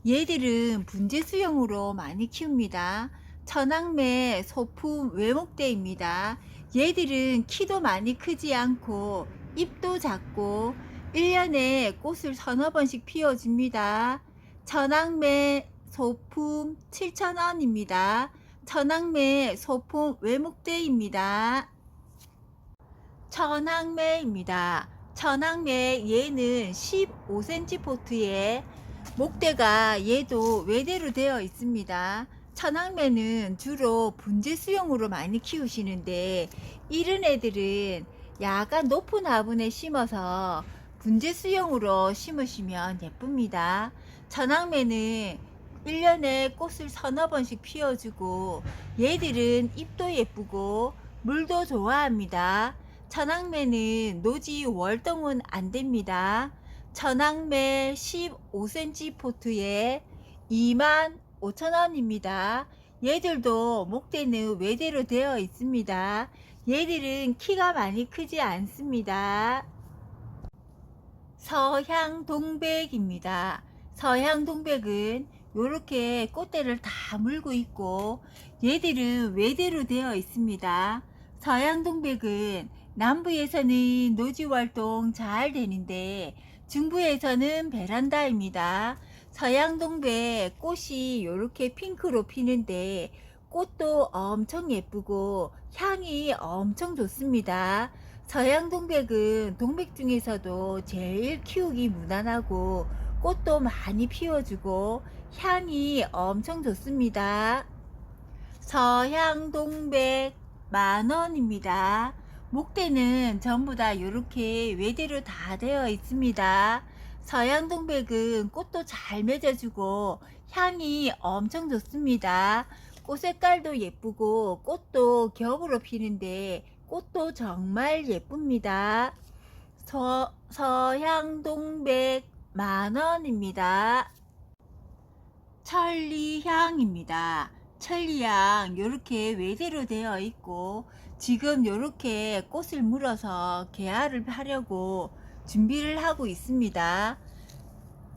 [SPEAKER 1] 얘들은 분재 수용으로 많이 키웁니다. 천황매 소품 외목대입니다. 얘들은 키도 많이 크지 않고 잎도 작고 1년에 꽃을 서너 번씩 피워줍니다. 천황매 소품 7,000원입니다. 천황매 소품 외목대입니다. 천황매입니다. 천황매 얘는 15cm 포트에 목대가 얘도 외대로 되어 있습니다. 천황매는 주로 분재 수용으로 많이 키우시는데 이런 애들은 약간 높은 화분에 심어서 분재 수용으로 심으시면 예쁩니다. 천황매는 1년에 꽃을 서너 번씩 피워주고 얘들은 잎도 예쁘고 물도 좋아합니다. 천황매는 노지 월동은 안됩니다. 천황매 15cm 포트에 25,000원입니다. 얘들도 목대는 외대로 되어 있습니다. 얘들은 키가 많이 크지 않습니다. 서향동백입니다. 서향동백은 이렇게 꽃대를 다 물고 있고 얘들은 외대로 되어 있습니다. 서향동백은 남부에서는 노지활동 잘 되는데 중부에서는 베란다입니다. 서양동백 꽃이 이렇게 핑크로 피는데 꽃도 엄청 예쁘고 향이 엄청 좋습니다. 서양동백은 동백 중에서도 제일 키우기 무난하고 꽃도 많이 피워주고 향이 엄청 좋습니다. 서양동백 10,000원입니다. 목대는 전부 다 이렇게 외대로 다 되어 있습니다. 서양동백은 꽃도 잘 맺어주고 향이 엄청 좋습니다. 꽃 색깔도 예쁘고 꽃도 겹으로 피는데 꽃도 정말 예쁩니다. 서향 동백 10,000원입니다. 천리향입니다. 천리향 요렇게 외대로 되어 있고 지금 요렇게 꽃을 물어서 개화를 하려고 준비를 하고 있습니다.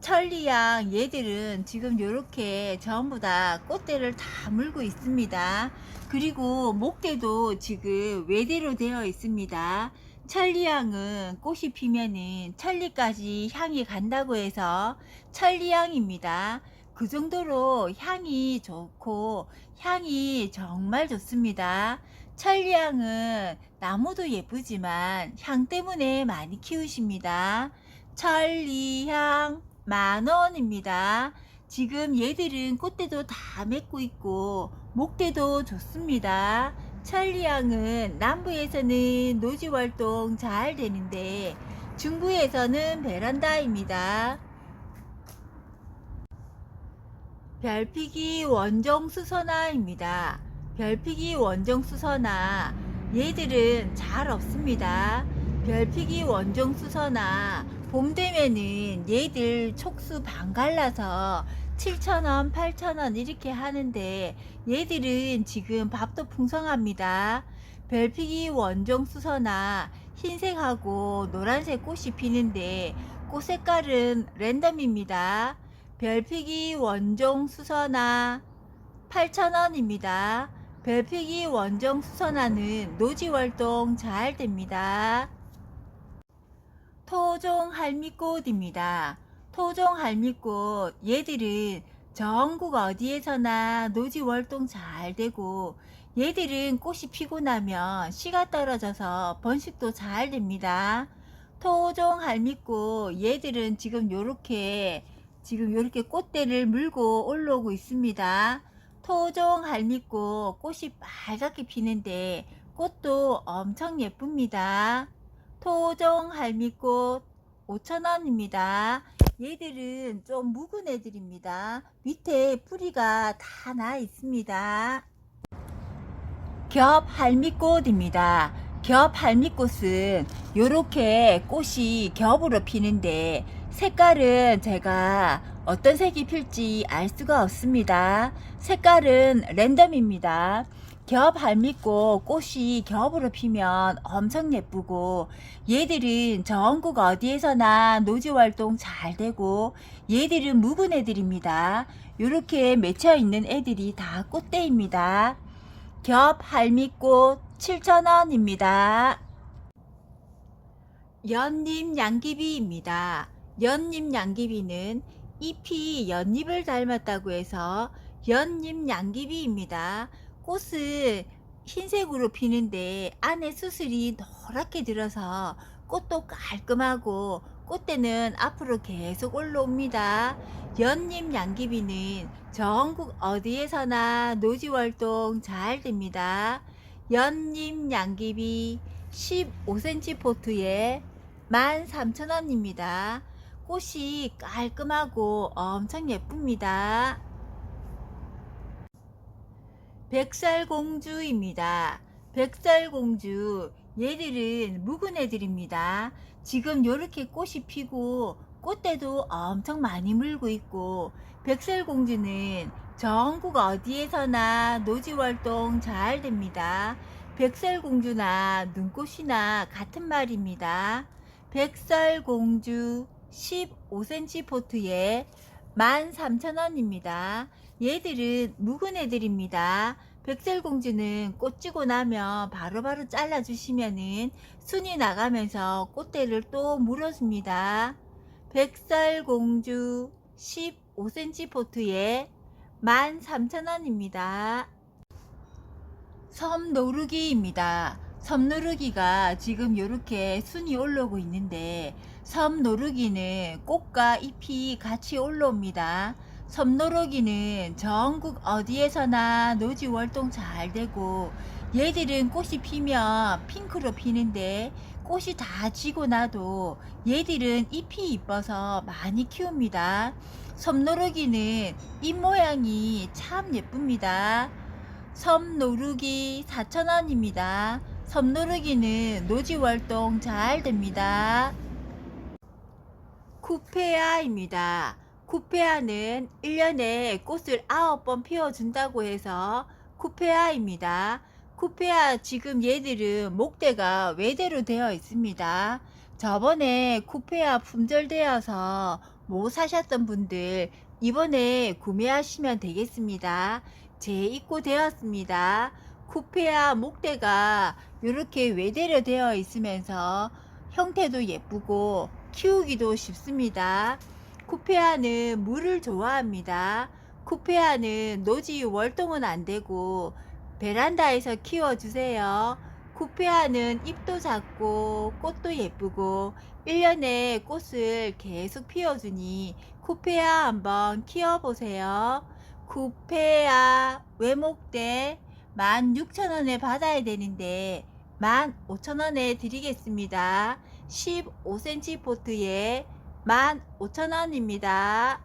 [SPEAKER 1] 천리향 얘들은 지금 요렇게 전부 다 꽃대를 다 물고 있습니다. 그리고 목대도 지금 외대로 되어 있습니다. 천리향은 꽃이 피면은 천리까지 향이 간다고 해서 천리향입니다. 그 정도로 향이 좋고 향이 정말 좋습니다. 천리향은 나무도 예쁘지만 향 때문에 많이 키우십니다. 천리향 10,000원입니다. 지금 얘들은 꽃대도 다 맺고 있고 목대도 좋습니다. 천리향은 남부에서는 노지활동 잘 되는데 중부에서는 베란다입니다. 별피기 원종수선화입니다. 별피기 원종수선화 얘들은 잘 없습니다. 별피기 원종수선화 봄 되면은 얘들 촉수 반 갈라서 7,000원 8,000원 이렇게 하는데 얘들은 지금 밥도 풍성합니다. 별피기 원종수선화 흰색하고 노란색 꽃이 피는데 꽃 색깔은 랜덤입니다. 별피기 원종 수선화 8,000원입니다. 별피기 원종 수선화는 노지활동 잘 됩니다. 토종 할미꽃입니다. 토종 할미꽃 얘들은 전국 어디에서나 노지활동 잘 되고 얘들은 꽃이 피고 나면 씨가 떨어져서 번식도 잘 됩니다. 토종 할미꽃 얘들은 지금 요렇게 꽃대를 물고 올라오고 있습니다. 토종 할미꽃 꽃이 빨갛게 피는데 꽃도 엄청 예쁩니다. 토종 할미꽃 5,000원입니다. 얘들은 좀 묵은 애들입니다. 밑에 뿌리가 다 나 있습니다. 겹 할미꽃입니다. 겹 할미꽃은 요렇게 꽃이 겹으로 피는데 색깔은 제가 어떤 색이 필지 알 수가 없습니다. 색깔은 랜덤입니다. 겹 할미꽃 꽃이 겹으로 피면 엄청 예쁘고 얘들은 전국 어디에서나 노지활동 잘 되고 얘들은 묵은 애들입니다. 요렇게 맺혀 있는 애들이 다 꽃대입니다. 겹 할미꽃 7,000원입니다. 연잎 양귀비입니다. 연잎 양귀비는 잎이 연잎을 닮았다고 해서 연잎 양귀비입니다. 꽃은 흰색으로 피는데 안에 수술이 노랗게 들어서 꽃도 깔끔하고 꽃대는 앞으로 계속 올라옵니다. 연잎 양귀비는 전국 어디에서나 노지활동 잘 됩니다. 연잎 양귀비 15cm 포트에 13,000원입니다. 꽃이 깔끔하고 엄청 예쁩니다. 백설공주입니다. 백설공주 얘들은 묵은 애들입니다. 지금 요렇게 꽃이 피고 꽃대도 엄청 많이 물고 있고 백설공주는 전국 어디에서나 노지활동 잘 됩니다. 백설공주나 눈꽃이나 같은 말입니다. 백설공주 15cm 포트에 13,000원입니다. 얘들은 묵은 애들입니다. 백설공주는 꽃 지고 나면 바로바로 잘라주시면은 순이 나가면서 꽃대를 또 물어줍니다. 백설공주 15cm 포트에 13,000원입니다. 섬노루기입니다. 섬노루기가 지금 이렇게 순이 올라오고 있는데 섬노루기는 꽃과 잎이 같이 올라옵니다. 섬노루기는 전국 어디에서나 노지활동 잘 되고 얘들은 꽃이 피면 핑크로 피는데 꽃이 다 지고 나도 얘들은 잎이 이뻐서 많이 키웁니다. 섬노루기는 잎 모양이 참 예쁩니다. 섬노루기 4,000원입니다. 섬누르기는 노지 활동 잘 됩니다. 쿠페아입니다. 쿠페아는 1년에 꽃을 9번 피워준다고 해서 쿠페아입니다. 쿠페아 지금 얘들은 목대가 외대로 되어 있습니다. 저번에 쿠페아 품절되어서 못 사셨던 분들 이번에 구매하시면 되겠습니다. 재입고되었습니다. 쿠페아 목대가 이렇게 외대로 되어 있으면서 형태도 예쁘고 키우기도 쉽습니다. 쿠페아는 물을 좋아합니다. 쿠페아는 노지 월동은 안되고 베란다에서 키워주세요. 쿠페아는 잎도 작고 꽃도 예쁘고 1년에 꽃을 계속 피워주니 쿠페아 한번 키워보세요. 쿠페아 외목대 16,000원에 받아야 되는데 15,000원에 드리겠습니다. 15cm 포트에 15,000원입니다.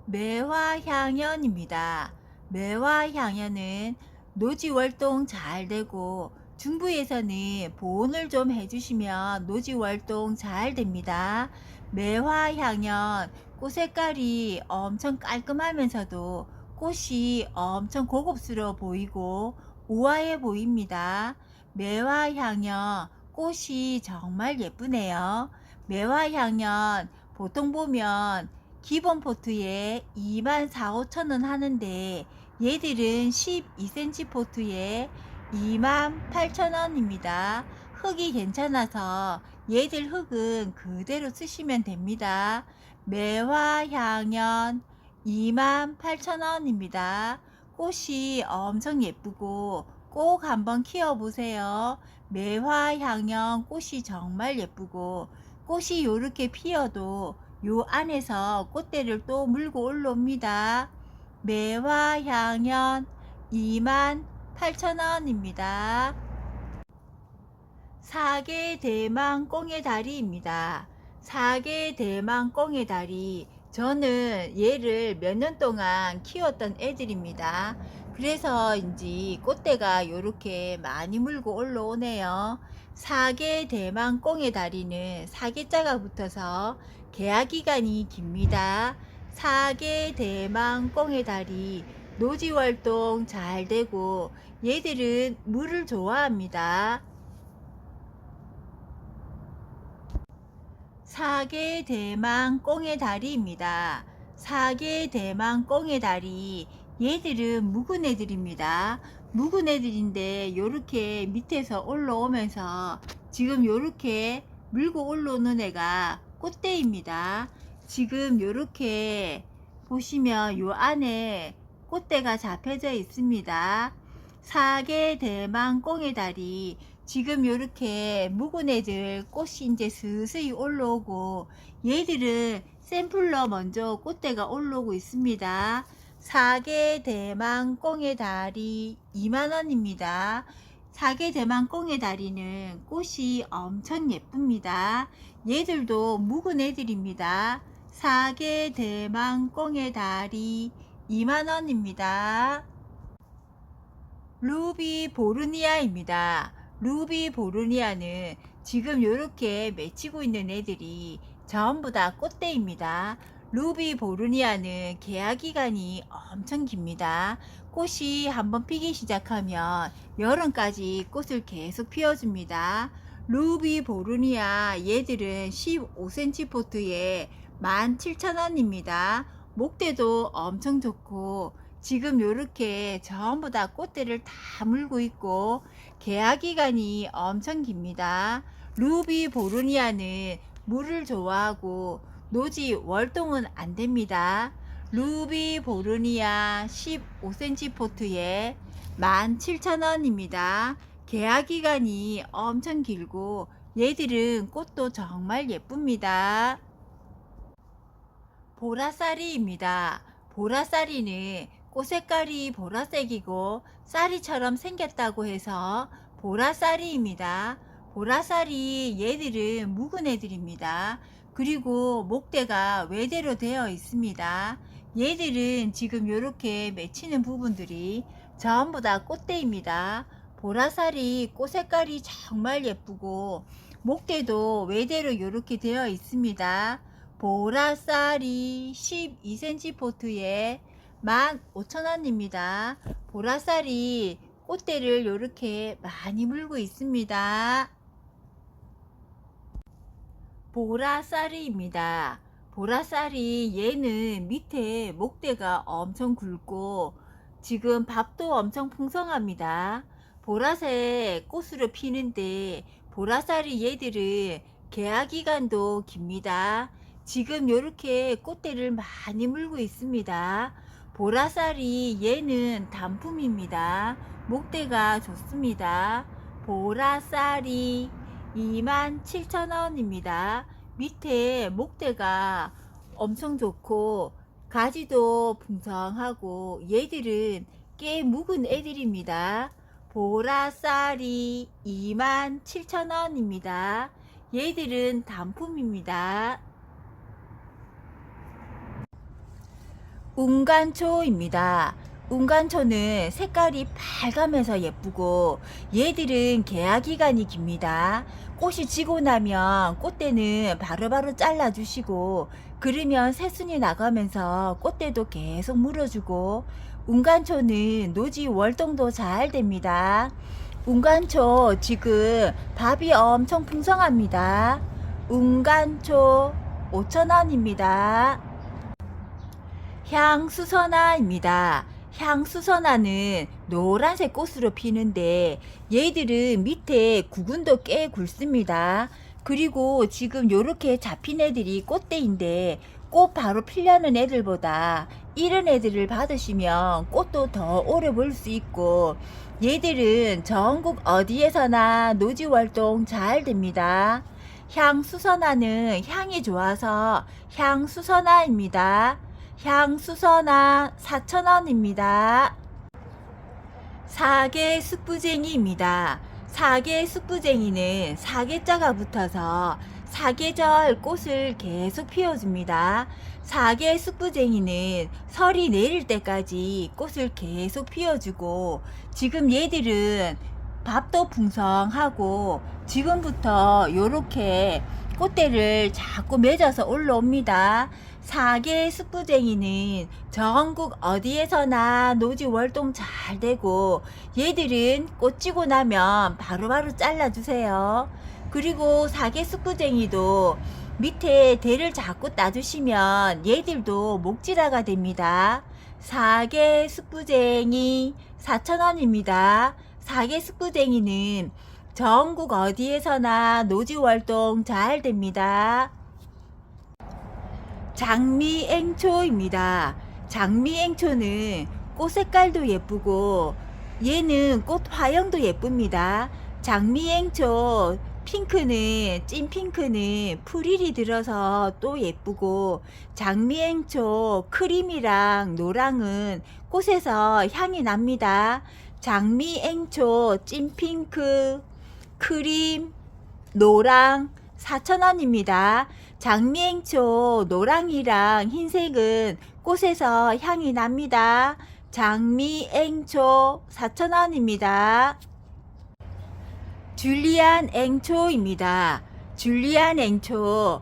[SPEAKER 1] 매화향연입니다. 매화향연은 노지월동 잘 되고 중부에서는 보온을 좀 해주시면 노지월동 잘 됩니다. 매화향연 꽃 색깔이 엄청 깔끔하면서도 꽃이 엄청 고급스러워 보이고 우아해 보입니다. 매화향연 꽃이 정말 예쁘네요. 매화향연 보통 보면 기본 포트에 24,000~25,000원 하는데 얘들은 12cm 포트에 28,000원입니다. 흙이 괜찮아서 얘들 흙은 그대로 쓰시면 됩니다. 매화향연 28,000원입니다. 꽃이 엄청 예쁘고 꼭 한번 키워보세요. 매화향연 꽃이 정말 예쁘고 꽃이 요렇게 피어도 요 안에서 꽃대를 또 물고 올라옵니다. 매화향연 28,000원입니다. 사계 대망 꽁의 다리입니다. 사계 대망 꽁의 다리 저는 얘를 몇 년 동안 키웠던 애들입니다. 그래서인지 꽃대가 요렇게 많이 물고 올라오네요. 사계 대망 꽁의 다리는 사계자가 붙어서 개화기간이 깁니다. 사계 대망 꽁의 다리 노지활동 잘 되고 얘들은 물을 좋아합니다. 사계 대망 꽁의 다리입니다. 사계 대망 꽁의 다리 얘들은 묵은 애들입니다. 묵은 애들인데 요렇게 밑에서 올라오면서 지금 요렇게 물고 올라오는 애가 꽃대입니다. 지금 요렇게 보시면 요 안에 꽃대가 잡혀져 있습니다. 사계 대망 꽁의 다리 지금 요렇게 묵은 애들 꽃이 이제 스스히 올라오고 얘들은 샘플러 먼저 꽃대가 올라오고 있습니다. 사계 대망 꽁의 다리 2만원입니다. 사계 대망 꽁의 다리는 꽃이 엄청 예쁩니다. 얘들도 묵은 애들입니다. 사계 대망 꽁의 다리 2만원입니다. 루비 보르니아입니다. 루비 보르니아는 지금 이렇게 맺히고 있는 애들이 전부 다 꽃대입니다. 루비 보르니아는 개화기간이 엄청 깁니다. 꽃이 한번 피기 시작하면 여름까지 꽃을 계속 피워줍니다. 루비 보르니아 얘들은 15cm 포트에 17,000원입니다. 목대도 엄청 좋고 지금 요렇게 전부 다 꽃대를 다 물고 있고 개화기간이 엄청 깁니다. 루비 보르니아는 물을 좋아하고 노지 월동은 안됩니다. 루비 보르니아 15cm 포트에 17,000원입니다. 개화기간이 엄청 길고 얘들은 꽃도 정말 예쁩니다. 보라쌀이입니다. 보라쌀이는 꽃 색깔이 보라색이고 쌀이처럼 생겼다고 해서 보라쌀이입니다. 보라쌀이 얘들은 묵은 애들입니다. 그리고 목대가 외대로 되어 있습니다. 얘들은 지금 이렇게 맺히는 부분들이 전부 다 꽃대입니다. 보라살이 꽃 색깔이 정말 예쁘고 목대도 외대로 이렇게 되어 있습니다. 보라살이 12cm 포트에 15,000원입니다. 보라살이 꽃대를 이렇게 많이 물고 있습니다. 보라살이입니다. 보라살이 얘는 밑에 목대가 엄청 굵고 지금 밥도 엄청 풍성합니다. 보라색 꽃으로 피는데 보라살이 얘들은 개화기간도 깁니다. 지금 이렇게 꽃대를 많이 물고 있습니다. 보라살이 얘는 단품입니다. 목대가 좋습니다. 보라살이 27,000원입니다. 밑에 목대가 엄청 좋고 가지도 풍성하고 얘들은 꽤 묵은 애들입니다. 보라살이 27,000원입니다. 얘들은 단품입니다. 운간초입니다. 운간초는 색깔이 빨가면서 예쁘고 얘들은 개화기간이 깁니다. 꽃이 지고 나면 꽃대는 바로바로 잘라주시고 그러면 새순이 나가면서 꽃대도 계속 물어주고 운간초는 노지 월동도 잘 됩니다. 운간초 지금 밥이 엄청 풍성합니다. 운간초 5,000원입니다. 향수선화입니다. 향수선화는 노란색 꽃으로 피는데 얘들은 밑에 구근도 꽤 굵습니다. 그리고 지금 요렇게 잡힌 애들이 꽃대인데 꽃 바로 피려는 애들보다 이런 애들을 받으시면 꽃도 더 오래 볼 수 있고 얘들은 전국 어디에서나 노지활동 잘 됩니다. 향수선화는 향이 좋아서 향수선화입니다. 향수선화 4,000원입니다. 사계 숙부쟁이입니다. 사계 숙부쟁이는 사계자가 붙어서 사계절 꽃을 계속 피워줍니다. 사계 숙부쟁이는 설이 내릴 때까지 꽃을 계속 피워주고 지금 얘들은 밥도 풍성하고 지금부터 요렇게 꽃대를 자꾸 맺어서 올라옵니다. 사계 숙부쟁이는 전국 어디에서나 노지 월동 잘 되고 얘들은 꽃 지고 나면 바로바로 잘라주세요. 그리고 사계 숙부쟁이도 밑에 대를 자꾸 따주시면 얘들도 목질화가 됩니다. 사계 숙부쟁이 4,000원입니다. 사계 숙부쟁이는 전국 어디에서나 노지 활동 잘 됩니다. 장미앵초입니다. 장미앵초는 꽃 색깔도 예쁘고 얘는 꽃 화형도 예쁩니다. 장미앵초 핑크는 찐핑크는 프릴이 들어서 또 예쁘고 장미앵초 크림이랑 노랑은 꽃에서 향이 납니다. 장미앵초 찐핑크 크림 노랑 4,000원입니다. 장미앵초 노랑이랑 흰색은 꽃에서 향이 납니다. 장미앵초 4,000원입니다. 줄리안 앵초입니다. 줄리안 앵초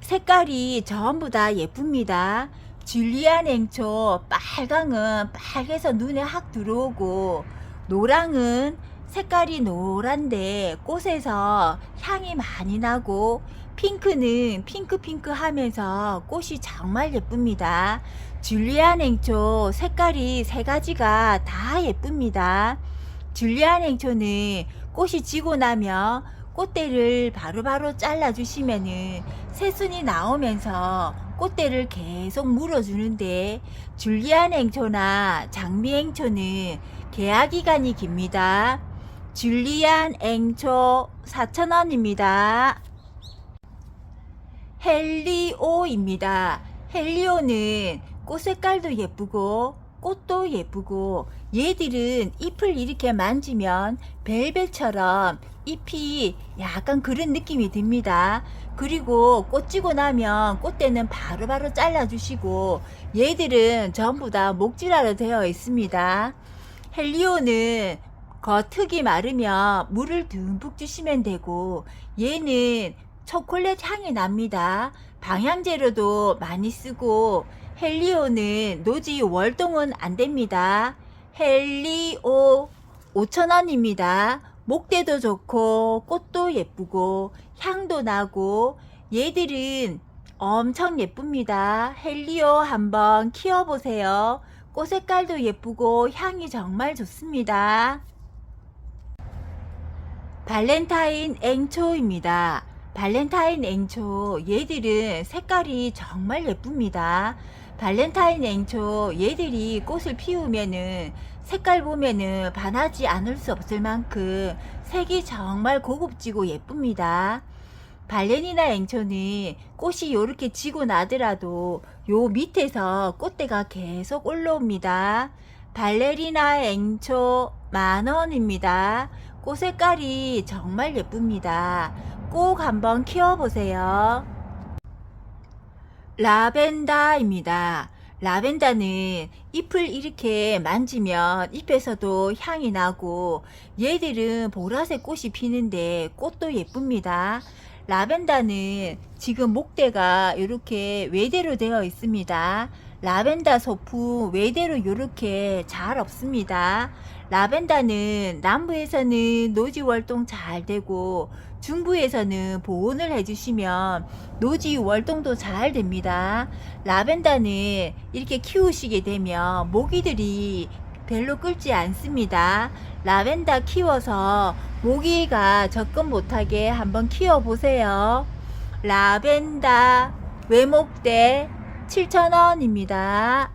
[SPEAKER 1] 색깔이 전부 다 예쁩니다. 줄리안 앵초 빨강은 빨개서 눈에 확 들어오고 노랑은 색깔이 노란데 꽃에서 향이 많이 나고 핑크는 핑크핑크 하면서 꽃이 정말 예쁩니다. 줄리안 앵초 색깔이 세 가지가 다 예쁩니다. 줄리안 앵초는 꽃이 지고 나면 꽃대를 바로바로 잘라주시면은 새순이 나오면서 꽃대를 계속 물어주는데 줄리안 앵초나 장미 앵초는 개화기간이 깁니다. 줄리안 앵초 4,000원입니다. 헬리오입니다. 헬리오는 꽃 색깔도 예쁘고 꽃도 예쁘고 얘들은 잎을 이렇게 만지면 벨벳처럼 잎이 약간 그런 느낌이 듭니다. 그리고 꽃 지고 나면 꽃대는 바로바로 잘라주시고 얘들은 전부 다 목질화로 되어 있습니다. 헬리오는 겉흙이 마르면 물을 듬뿍 주시면 되고, 얘는 초콜릿 향이 납니다. 방향제로도 많이 쓰고, 헬리오는 노지 월동은 안 됩니다. 헬리오 5,000원입니다. 목대도 좋고 꽃도 예쁘고 향도 나고 얘들은 엄청 예쁩니다. 헬리오 한번 키워보세요. 꽃 색깔도 예쁘고 향이 정말 좋습니다. 발렌타인 앵초입니다. 발렌타인 앵초 얘들은 색깔이 정말 예쁩니다. 발렌타인 앵초 얘들이 꽃을 피우면은 색깔 보면은 반하지 않을 수 없을 만큼 색이 정말 고급지고 예쁩니다. 발레리나 앵초는 꽃이 이렇게 지고 나더라도 요 밑에서 꽃대가 계속 올라옵니다. 발레리나 앵초 10,000원입니다. 꽃 색깔이 정말 예쁩니다. 꼭 한번 키워보세요. 라벤더입니다. 라벤더는 잎을 이렇게 만지면 잎에서도 향이 나고 얘들은 보라색 꽃이 피는데 꽃도 예쁩니다. 라벤더는 지금 목대가 이렇게 외대로 되어 있습니다. 라벤더 소품 외대로 이렇게 잘 없습니다. 라벤더는 남부에서는 노지 월동 잘 되고 중부에서는 보온을 해주시면 노지 월동도 잘 됩니다. 라벤더는 이렇게 키우시게 되면 모기들이 별로 끌지 않습니다. 라벤더 키워서 모기가 접근 못하게 한번 키워보세요. 라벤더 외목대 7,000원입니다.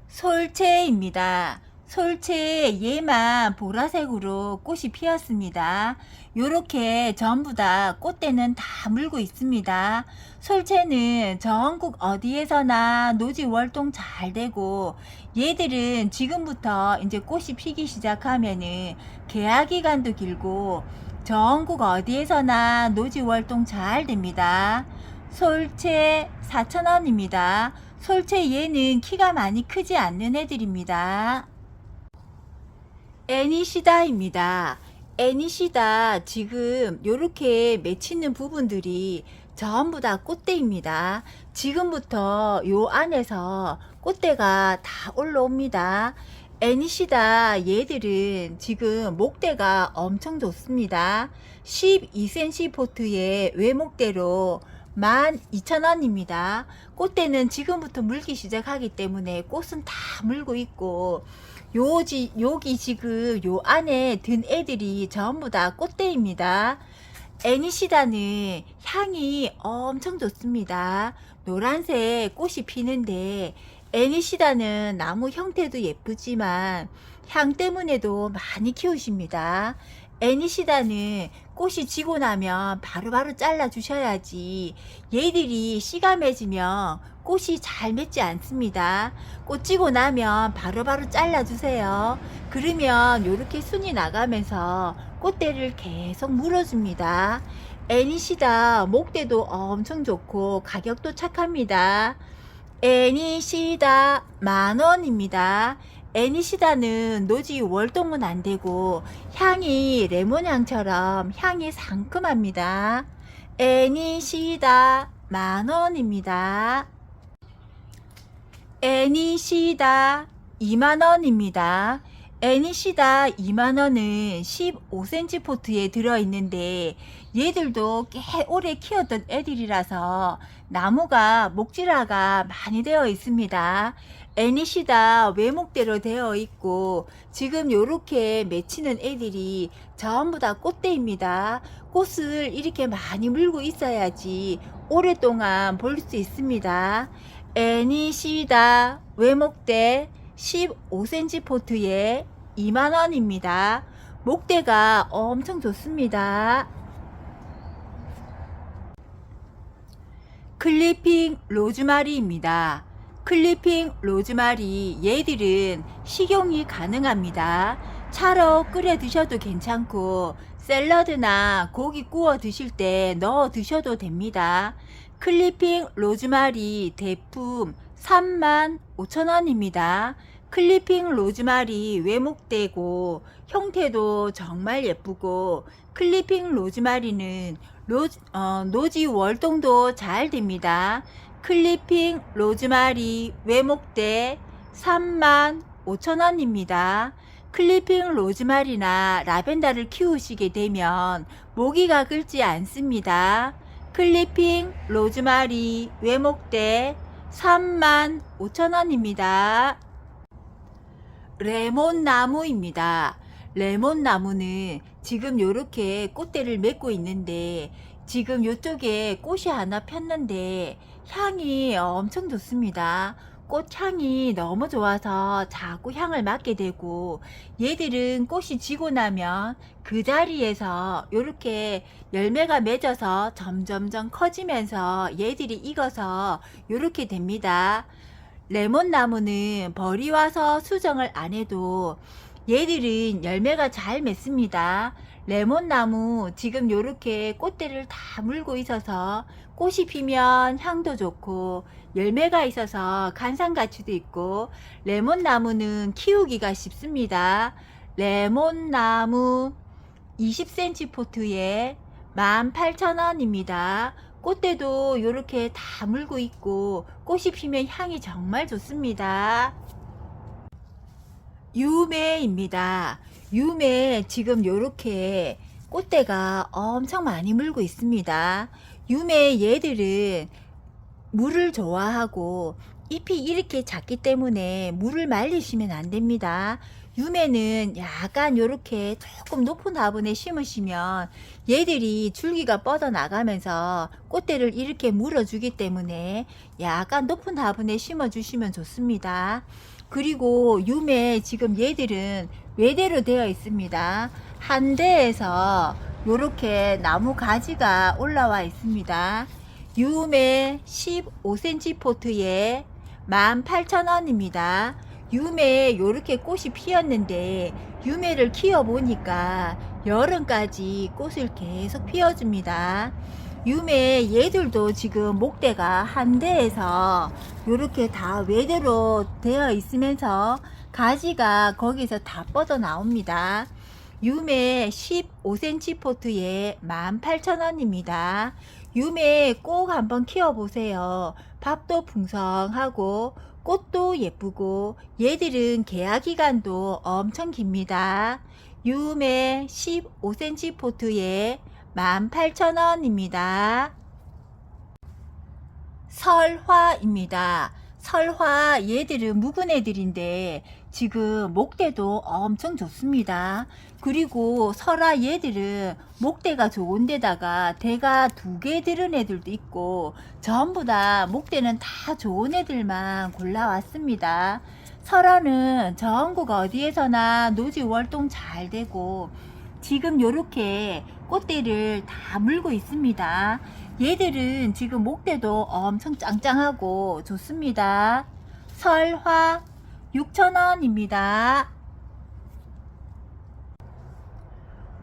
[SPEAKER 1] 솔채입니다. 솔채 얘만 보라색으로 꽃이 피었습니다. 요렇게 전부 다 꽃대는 다 물고 있습니다. 솔채는 전국 어디에서나 노지 월동 잘 되고 얘들은 지금부터 이제 꽃이 피기 시작하면은 개화 기간도 길고 전국 어디에서나 노지 월동 잘 됩니다. 솔채 4,000원입니다. 솔채 얘는 키가 많이 크지 않는 애들입니다. 애니시다입니다. 애니시다 지금 요렇게 맺히는 부분들이 전부 다 꽃대입니다. 지금부터 요 안에서 꽃대가 다 올라옵니다. 애니시다 얘들은 지금 목대가 엄청 좋습니다. 12cm 포트의 외목대로 12,000원입니다. 꽃대는 지금부터 물기 시작하기 때문에 꽃은 다 물고 있고 여기 지금 요 안에 든 애들이 전부 다 꽃대입니다. 애니시다는 향이 엄청 좋습니다. 노란색 꽃이 피는데 애니시다는 나무 형태도 예쁘지만 향 때문에도 많이 키우십니다. 애니시다는 꽃이 지고 나면 바로바로 잘라 주셔야지 얘들이 씨가 맺으면 꽃이 잘 맺지 않습니다. 꽃 지고 나면 바로바로 잘라 주세요. 그러면 이렇게 순이 나가면서 꽃대를 계속 물어줍니다. 애니시다 목대도 엄청 좋고 가격도 착합니다. 애니시다 10,000원입니다. 애니시다는 노지 월동은 안 되고 향이 레몬향처럼 향이 상큼합니다. 애니시다 10,000원입니다. 애니시다 20,000원입니다. 애니시다 20,000원은 15cm 포트에 들어있는데 얘들도 꽤 오래 키웠던 애들이라서 나무가 목질화가 많이 되어 있습니다. 애니시다 외목대로 되어 있고 지금 요렇게 맺히는 애들이 전부 다 꽃대입니다. 꽃을 이렇게 많이 물고 있어야지 오랫동안 볼 수 있습니다. 애니시다 외목대 15cm 포트에 20,000원입니다. 목대가 엄청 좋습니다. 클리핑 로즈마리입니다. 클리핑 로즈마리 얘들은 식용이 가능합니다. 차로 끓여 드셔도 괜찮고 샐러드나 고기 구워 드실 때 넣어 드셔도 됩니다. 클리핑 로즈마리 대품 35,000원입니다. 클리핑 로즈마리 외목대고 형태도 정말 예쁘고 클리핑 로즈마리는 노지 월동도 잘 됩니다. 클리핑 로즈마리 외목대 35,000원입니다. 클리핑 로즈마리나 라벤더를 키우시게 되면 모기가 긁지 않습니다. 클리핑 로즈마리 외목대 35,000원입니다. 레몬나무입니다. 레몬나무는 지금 이렇게 꽃대를 맺고 있는데 지금 이쪽에 꽃이 하나 폈는데 향이 엄청 좋습니다. 꽃향이 너무 좋아서 자꾸 향을 맡게 되고 얘들은 꽃이 지고 나면 그 자리에서 이렇게 열매가 맺어서 점점점 커지면서 얘들이 익어서 이렇게 됩니다. 레몬나무는 벌이 와서 수정을 안 해도 얘들은 열매가 잘 맺습니다. 레몬나무 지금 이렇게 꽃대를 다 물고 있어서 꽃이 피면 향도 좋고 열매가 있어서 간상가치도 있고 레몬나무는 키우기가 쉽습니다. 레몬나무 20cm 포트에 18,000원입니다. 꽃대도 이렇게 다 물고 있고 꽃이 피면 향이 정말 좋습니다. 유매입니다. 유매 지금 이렇게 꽃대가 엄청 많이 물고 있습니다. 유매 얘들은 물을 좋아하고 잎이 이렇게 작기 때문에 물을 말리시면 안 됩니다. 유매는 약간 이렇게 조금 높은 화분에 심으시면 얘들이 줄기가 뻗어 나가면서 꽃대를 이렇게 물어주기 때문에 약간 높은 화분에 심어 주시면 좋습니다. 그리고 유매 지금 얘들은 외대로 되어 있습니다. 한 대에서 이렇게 나무 가지가 올라와 있습니다. 유매 15cm 포트에 18,000원입니다. 유매에 이렇게 꽃이 피었는데 유매를 키워 보니까 여름까지 꽃을 계속 피워줍니다. 유매 얘들도 지금 목대가 한 대에서 이렇게 다 외대로 되어 있으면서 가지가 거기서 다 뻗어 나옵니다. 유매 15cm 포트에 18,000원입니다. 유매 꼭 한번 키워보세요. 밥도 풍성하고 꽃도 예쁘고 얘들은 개화 기간도 엄청 깁니다. 유매 15cm 포트에 18,000원입니다. 설화입니다. 설화 얘들은 묵은 애들인데 지금 목대도 엄청 좋습니다. 그리고 설화 얘들은 목대가 좋은 데다가 대가 2개 들은 애들도 있고 전부 다 목대는 다 좋은 애들만 골라왔습니다. 설화는 전국 어디에서나 노지 월동 잘 되고 지금 요렇게 꽃대를 다 물고 있습니다. 얘들은 지금 목대도 엄청 짱짱하고 좋습니다. 설화 6,000원입니다.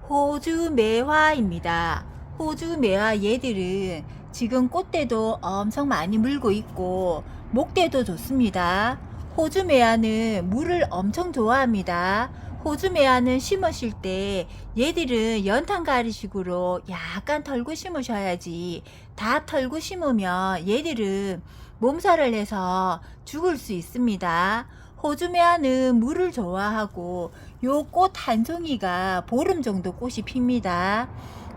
[SPEAKER 1] 호주매화입니다. 호주매화 얘들은 지금 꽃대도 엄청 많이 물고 있고 목대도 좋습니다. 호주매화는 물을 엄청 좋아합니다. 호주매화는 심으실 때 얘들은 연탄가리식으로 약간 털고 심으셔야지 다 털고 심으면 얘들은 몸살을 내서 죽을 수 있습니다. 호주매화는 물을 좋아하고 요 꽃 한 송이가 보름 정도 꽃이 핍니다.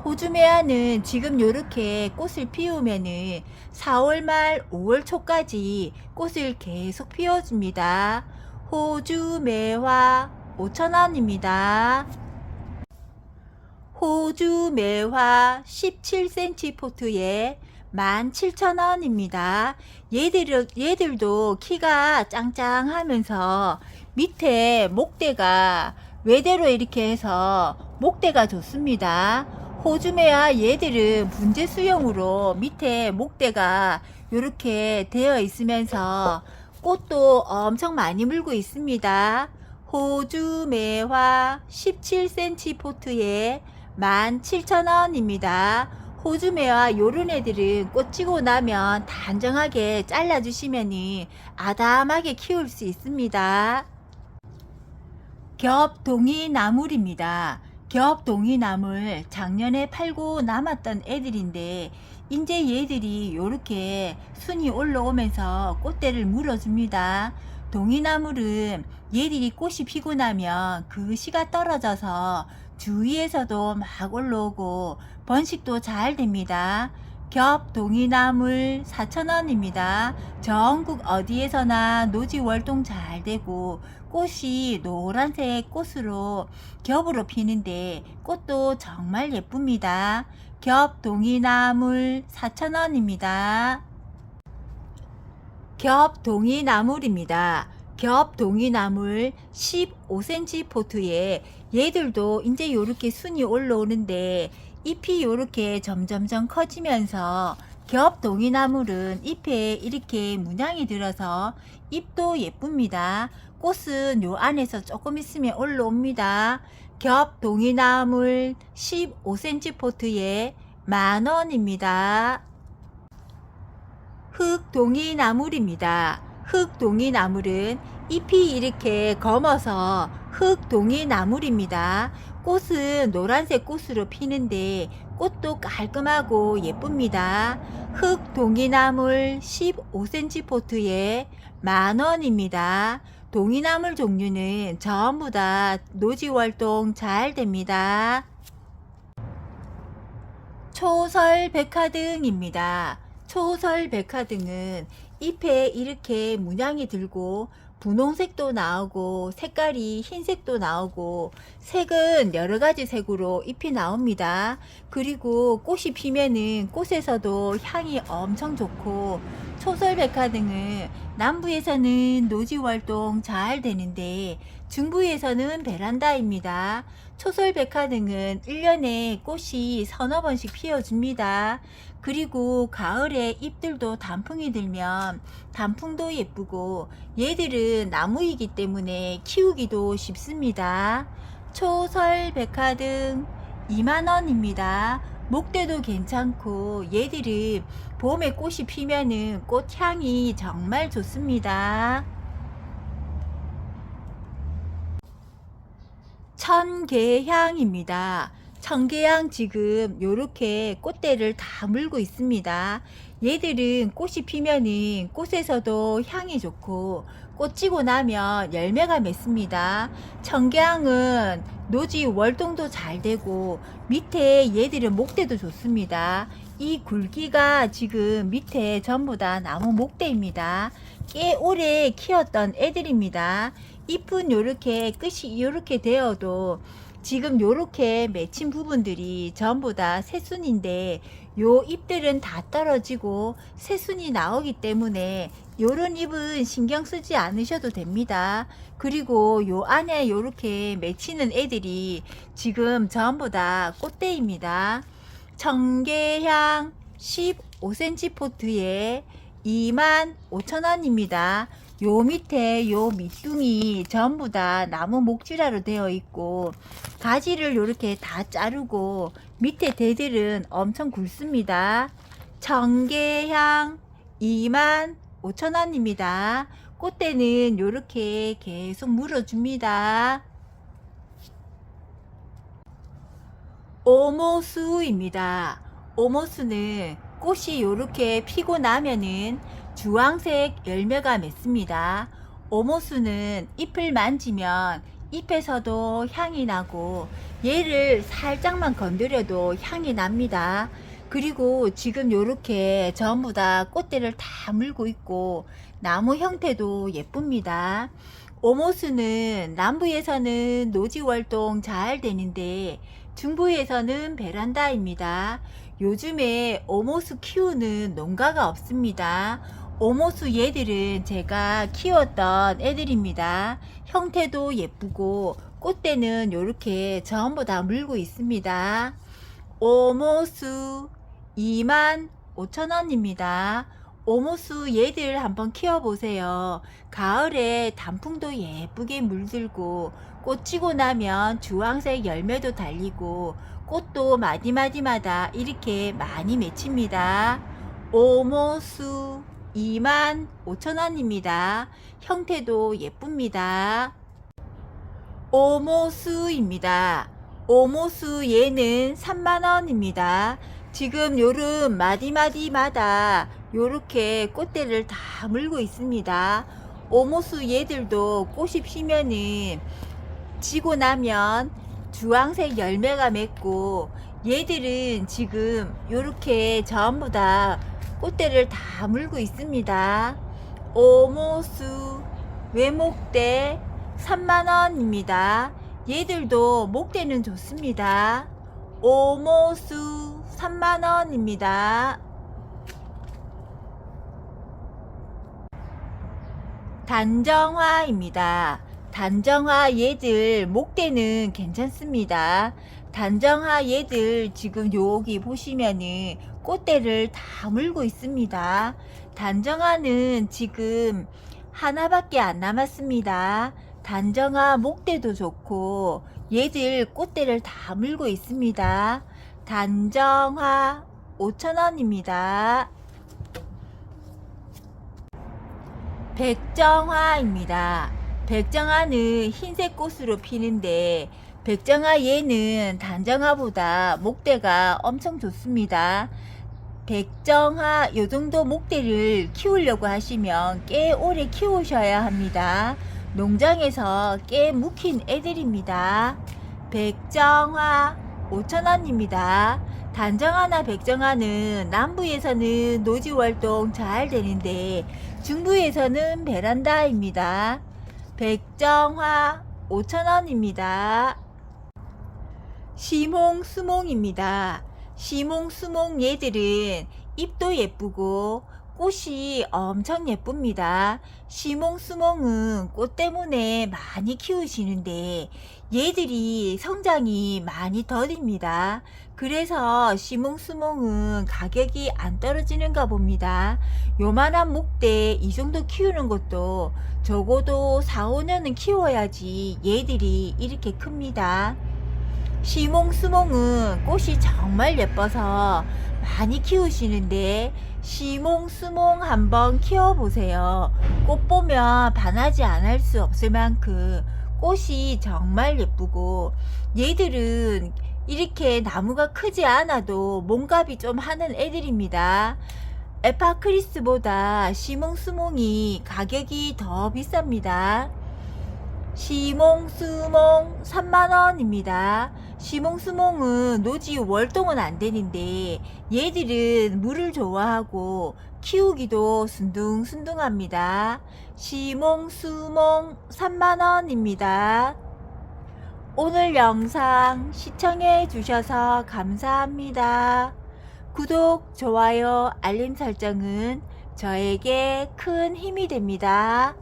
[SPEAKER 1] 호주매화는 지금 요렇게 꽃을 피우면은 4월 말 5월 초까지 꽃을 계속 피워줍니다. 호주매화 5,000원입니다. 호주매화 17cm 포트에 17,000원입니다. 얘들도 키가 짱짱하면서 밑에 목대가 외대로 이렇게 해서 목대가 좋습니다. 호주매화 얘들은 분재 수용으로 밑에 목대가 이렇게 되어 있으면서 꽃도 엄청 많이 물고 있습니다. 호주매화 17cm 포트에 17,000원입니다. 호주매화 요런 애들은 꽃 지고 나면 단정하게 잘라주시면 아담하게 키울 수 있습니다. 겹동이나물입니다. 겹동이나물 작년에 팔고 남았던 애들인데 이제 얘들이 요렇게 순이 올라오면서 꽃대를 물어줍니다. 동이나물은 얘들이 꽃이 피고 나면 그 씨가 떨어져서 주위에서도 막 올라오고 번식도 잘 됩니다. 겹동이나물 4,000원입니다. 전국 어디에서나 노지월동 잘 되고 꽃이 노란색 꽃으로 겹으로 피는데 꽃도 정말 예쁩니다. 겹동이나물 4,000원입니다. 겹동이나물입니다. 겹동이나물 15cm 포트에 얘들도 이제 요렇게 순이 올라오는데 잎이 요렇게 점점점 커지면서 겹동이나물은 잎에 이렇게 문양이 들어서 잎도 예쁩니다. 꽃은 요 안에서 조금 있으면 올라옵니다. 겹동이나물 15cm 포트에 10,000원입니다. 흑동이나물입니다. 흑동이나물은 잎이 이렇게 검어서 흑동이나물입니다. 꽃은 노란색 꽃으로 피는데 꽃도 깔끔하고 예쁩니다. 흑동이나물 15cm 포트에 10,000원입니다. 동이나물 종류는 전부 다 노지월동 잘 됩니다. 초설백화등입니다. 초설백화등은 잎에 이렇게 문양이 들고 분홍색도 나오고 색깔이 흰색도 나오고 색은 여러가지 색으로 잎이 나옵니다. 그리고 꽃이 피면은 꽃에서도 향이 엄청 좋고 초설백화등은 남부에서는 노지월동 잘 되는데 중부에서는 베란다입니다. 초설백화등은 1년에 꽃이 서너 번씩 피어줍니다. 그리고 가을에 잎들도 단풍이 들면 단풍도 예쁘고 얘들은 나무이기 때문에 키우기도 쉽습니다. 초설백화등 20,000원입니다. 목대도 괜찮고 얘들은 봄에 꽃이 피면은 꽃향이 정말 좋습니다. 천계향입니다. 천계향 지금 요렇게 꽃대를 다 물고 있습니다. 얘들은 꽃이 피면은 꽃에서도 향이 좋고 꽃 지고 나면 열매가 맺습니다. 천계향은 노지 월동도 잘 되고 밑에 얘들은 목대도 좋습니다. 이 굵기가 지금 밑에 전부 다 나무 목대입니다. 꽤 오래 키웠던 애들입니다. 잎은 요렇게 끝이 요렇게 되어도 지금 요렇게 맺힌 부분들이 전부 다 새순인데 요 잎들은 다 떨어지고 새순이 나오기 때문에 요런 잎은 신경 쓰지 않으셔도 됩니다. 그리고 요 안에 요렇게 맺히는 애들이 지금 전부 다 꽃대입니다. 청계향 15cm 포트에 25,000원입니다. 요 밑에 요 밑둥이 전부 다 나무 목지라로 되어 있고 가지를 요렇게 다 자르고 밑에 대들은 엄청 굵습니다. 청계향 25,000원입니다. 꽃대는 요렇게 계속 물어줍니다. 오모수입니다. 오모수는 꽃이 요렇게 피고 나면은 주황색 열매가 맺습니다. 오모수는 잎을 만지면 잎에서도 향이 나고 얘를 살짝만 건드려도 향이 납니다. 그리고 지금 요렇게 전부 다 꽃대를 다 물고 있고 나무 형태도 예쁩니다. 오모수는 남부에서는 노지월동 잘 되는데 중부에서는 베란다입니다. 요즘에 오모수 키우는 농가가 없습니다. 오모수 얘들은 제가 키웠던 애들입니다. 형태도 예쁘고 꽃대는 요렇게 전부 다 물고 있습니다. 오모수 25,000원입니다. 오모수 얘들 한번 키워보세요. 가을에 단풍도 예쁘게 물들고 꽃 지고 나면 주황색 열매도 달리고 꽃도 마디마디마다 이렇게 많이 맺힙니다. 오모수 25,000원입니다. 형태도 예쁩니다. 오모수입니다. 오모수 얘는 3만원입니다. 지금 요름 마디마디마다 요렇게 꽃대를 다 물고 있습니다. 오모수 얘들도 꽃이 피면은 지고 나면 주황색 열매가 맺고, 얘들은 지금 요렇게 전부 다 꽃대를 다 물고 있습니다. 오모수 외목대 3만원입니다. 얘들도 목대는 좋습니다. 오모수 3만원입니다. 단정화입니다. 단정화 얘들 목대는 괜찮습니다. 단정화 얘들 지금 여기 보시면은 꽃대를 다 물고 있습니다. 단정화는 지금 하나밖에 안 남았습니다. 단정화 목대도 좋고 얘들 꽃대를 다 물고 있습니다. 단정화 5,000원입니다. 백정화입니다. 백정화는 흰색 꽃으로 피는데, 백정화 얘는 단정화보다 목대가 엄청 좋습니다. 백정화 요정도 목대를 키우려고 하시면 꽤 오래 키우셔야 합니다. 농장에서 꽤 묵힌 애들입니다. 백정화 5,000원입니다. 단정화나 백정화는 남부에서는 노지활동 잘 되는데 중부에서는 베란다입니다. 백정화 5,000원입니다. 시몽수몽입니다. 시몽수몽 얘들은 잎도 예쁘고 꽃이 엄청 예쁩니다. 시몽수몽은 꽃 때문에 많이 키우시는데 얘들이 성장이 많이 더딥니다. 그래서 시몽수몽은 가격이 안 떨어지는가 봅니다. 요만한 목대 이 정도 키우는 것도 적어도 4, 5년은 키워야지 얘들이 이렇게 큽니다. 시몽수몽은 꽃이 정말 예뻐서 많이 키우시는데 시몽수몽 한번 키워보세요. 꽃 보면 반하지 않을 수 없을 만큼 꽃이 정말 예쁘고, 얘들은 이렇게 나무가 크지 않아도 몸값이 좀 하는 애들입니다. 에파크리스보다 시몽수몽이 가격이 더 비쌉니다. 시몽수몽 3만원입니다. 시몽수몽은 노지 월동은 안 되는데 얘들은 물을 좋아하고 키우기도 순둥순둥합니다. 시몽수몽 3만원입니다. 오늘 영상 시청해 주셔서 감사합니다. 구독, 좋아요, 알림 설정은 저에게 큰 힘이 됩니다.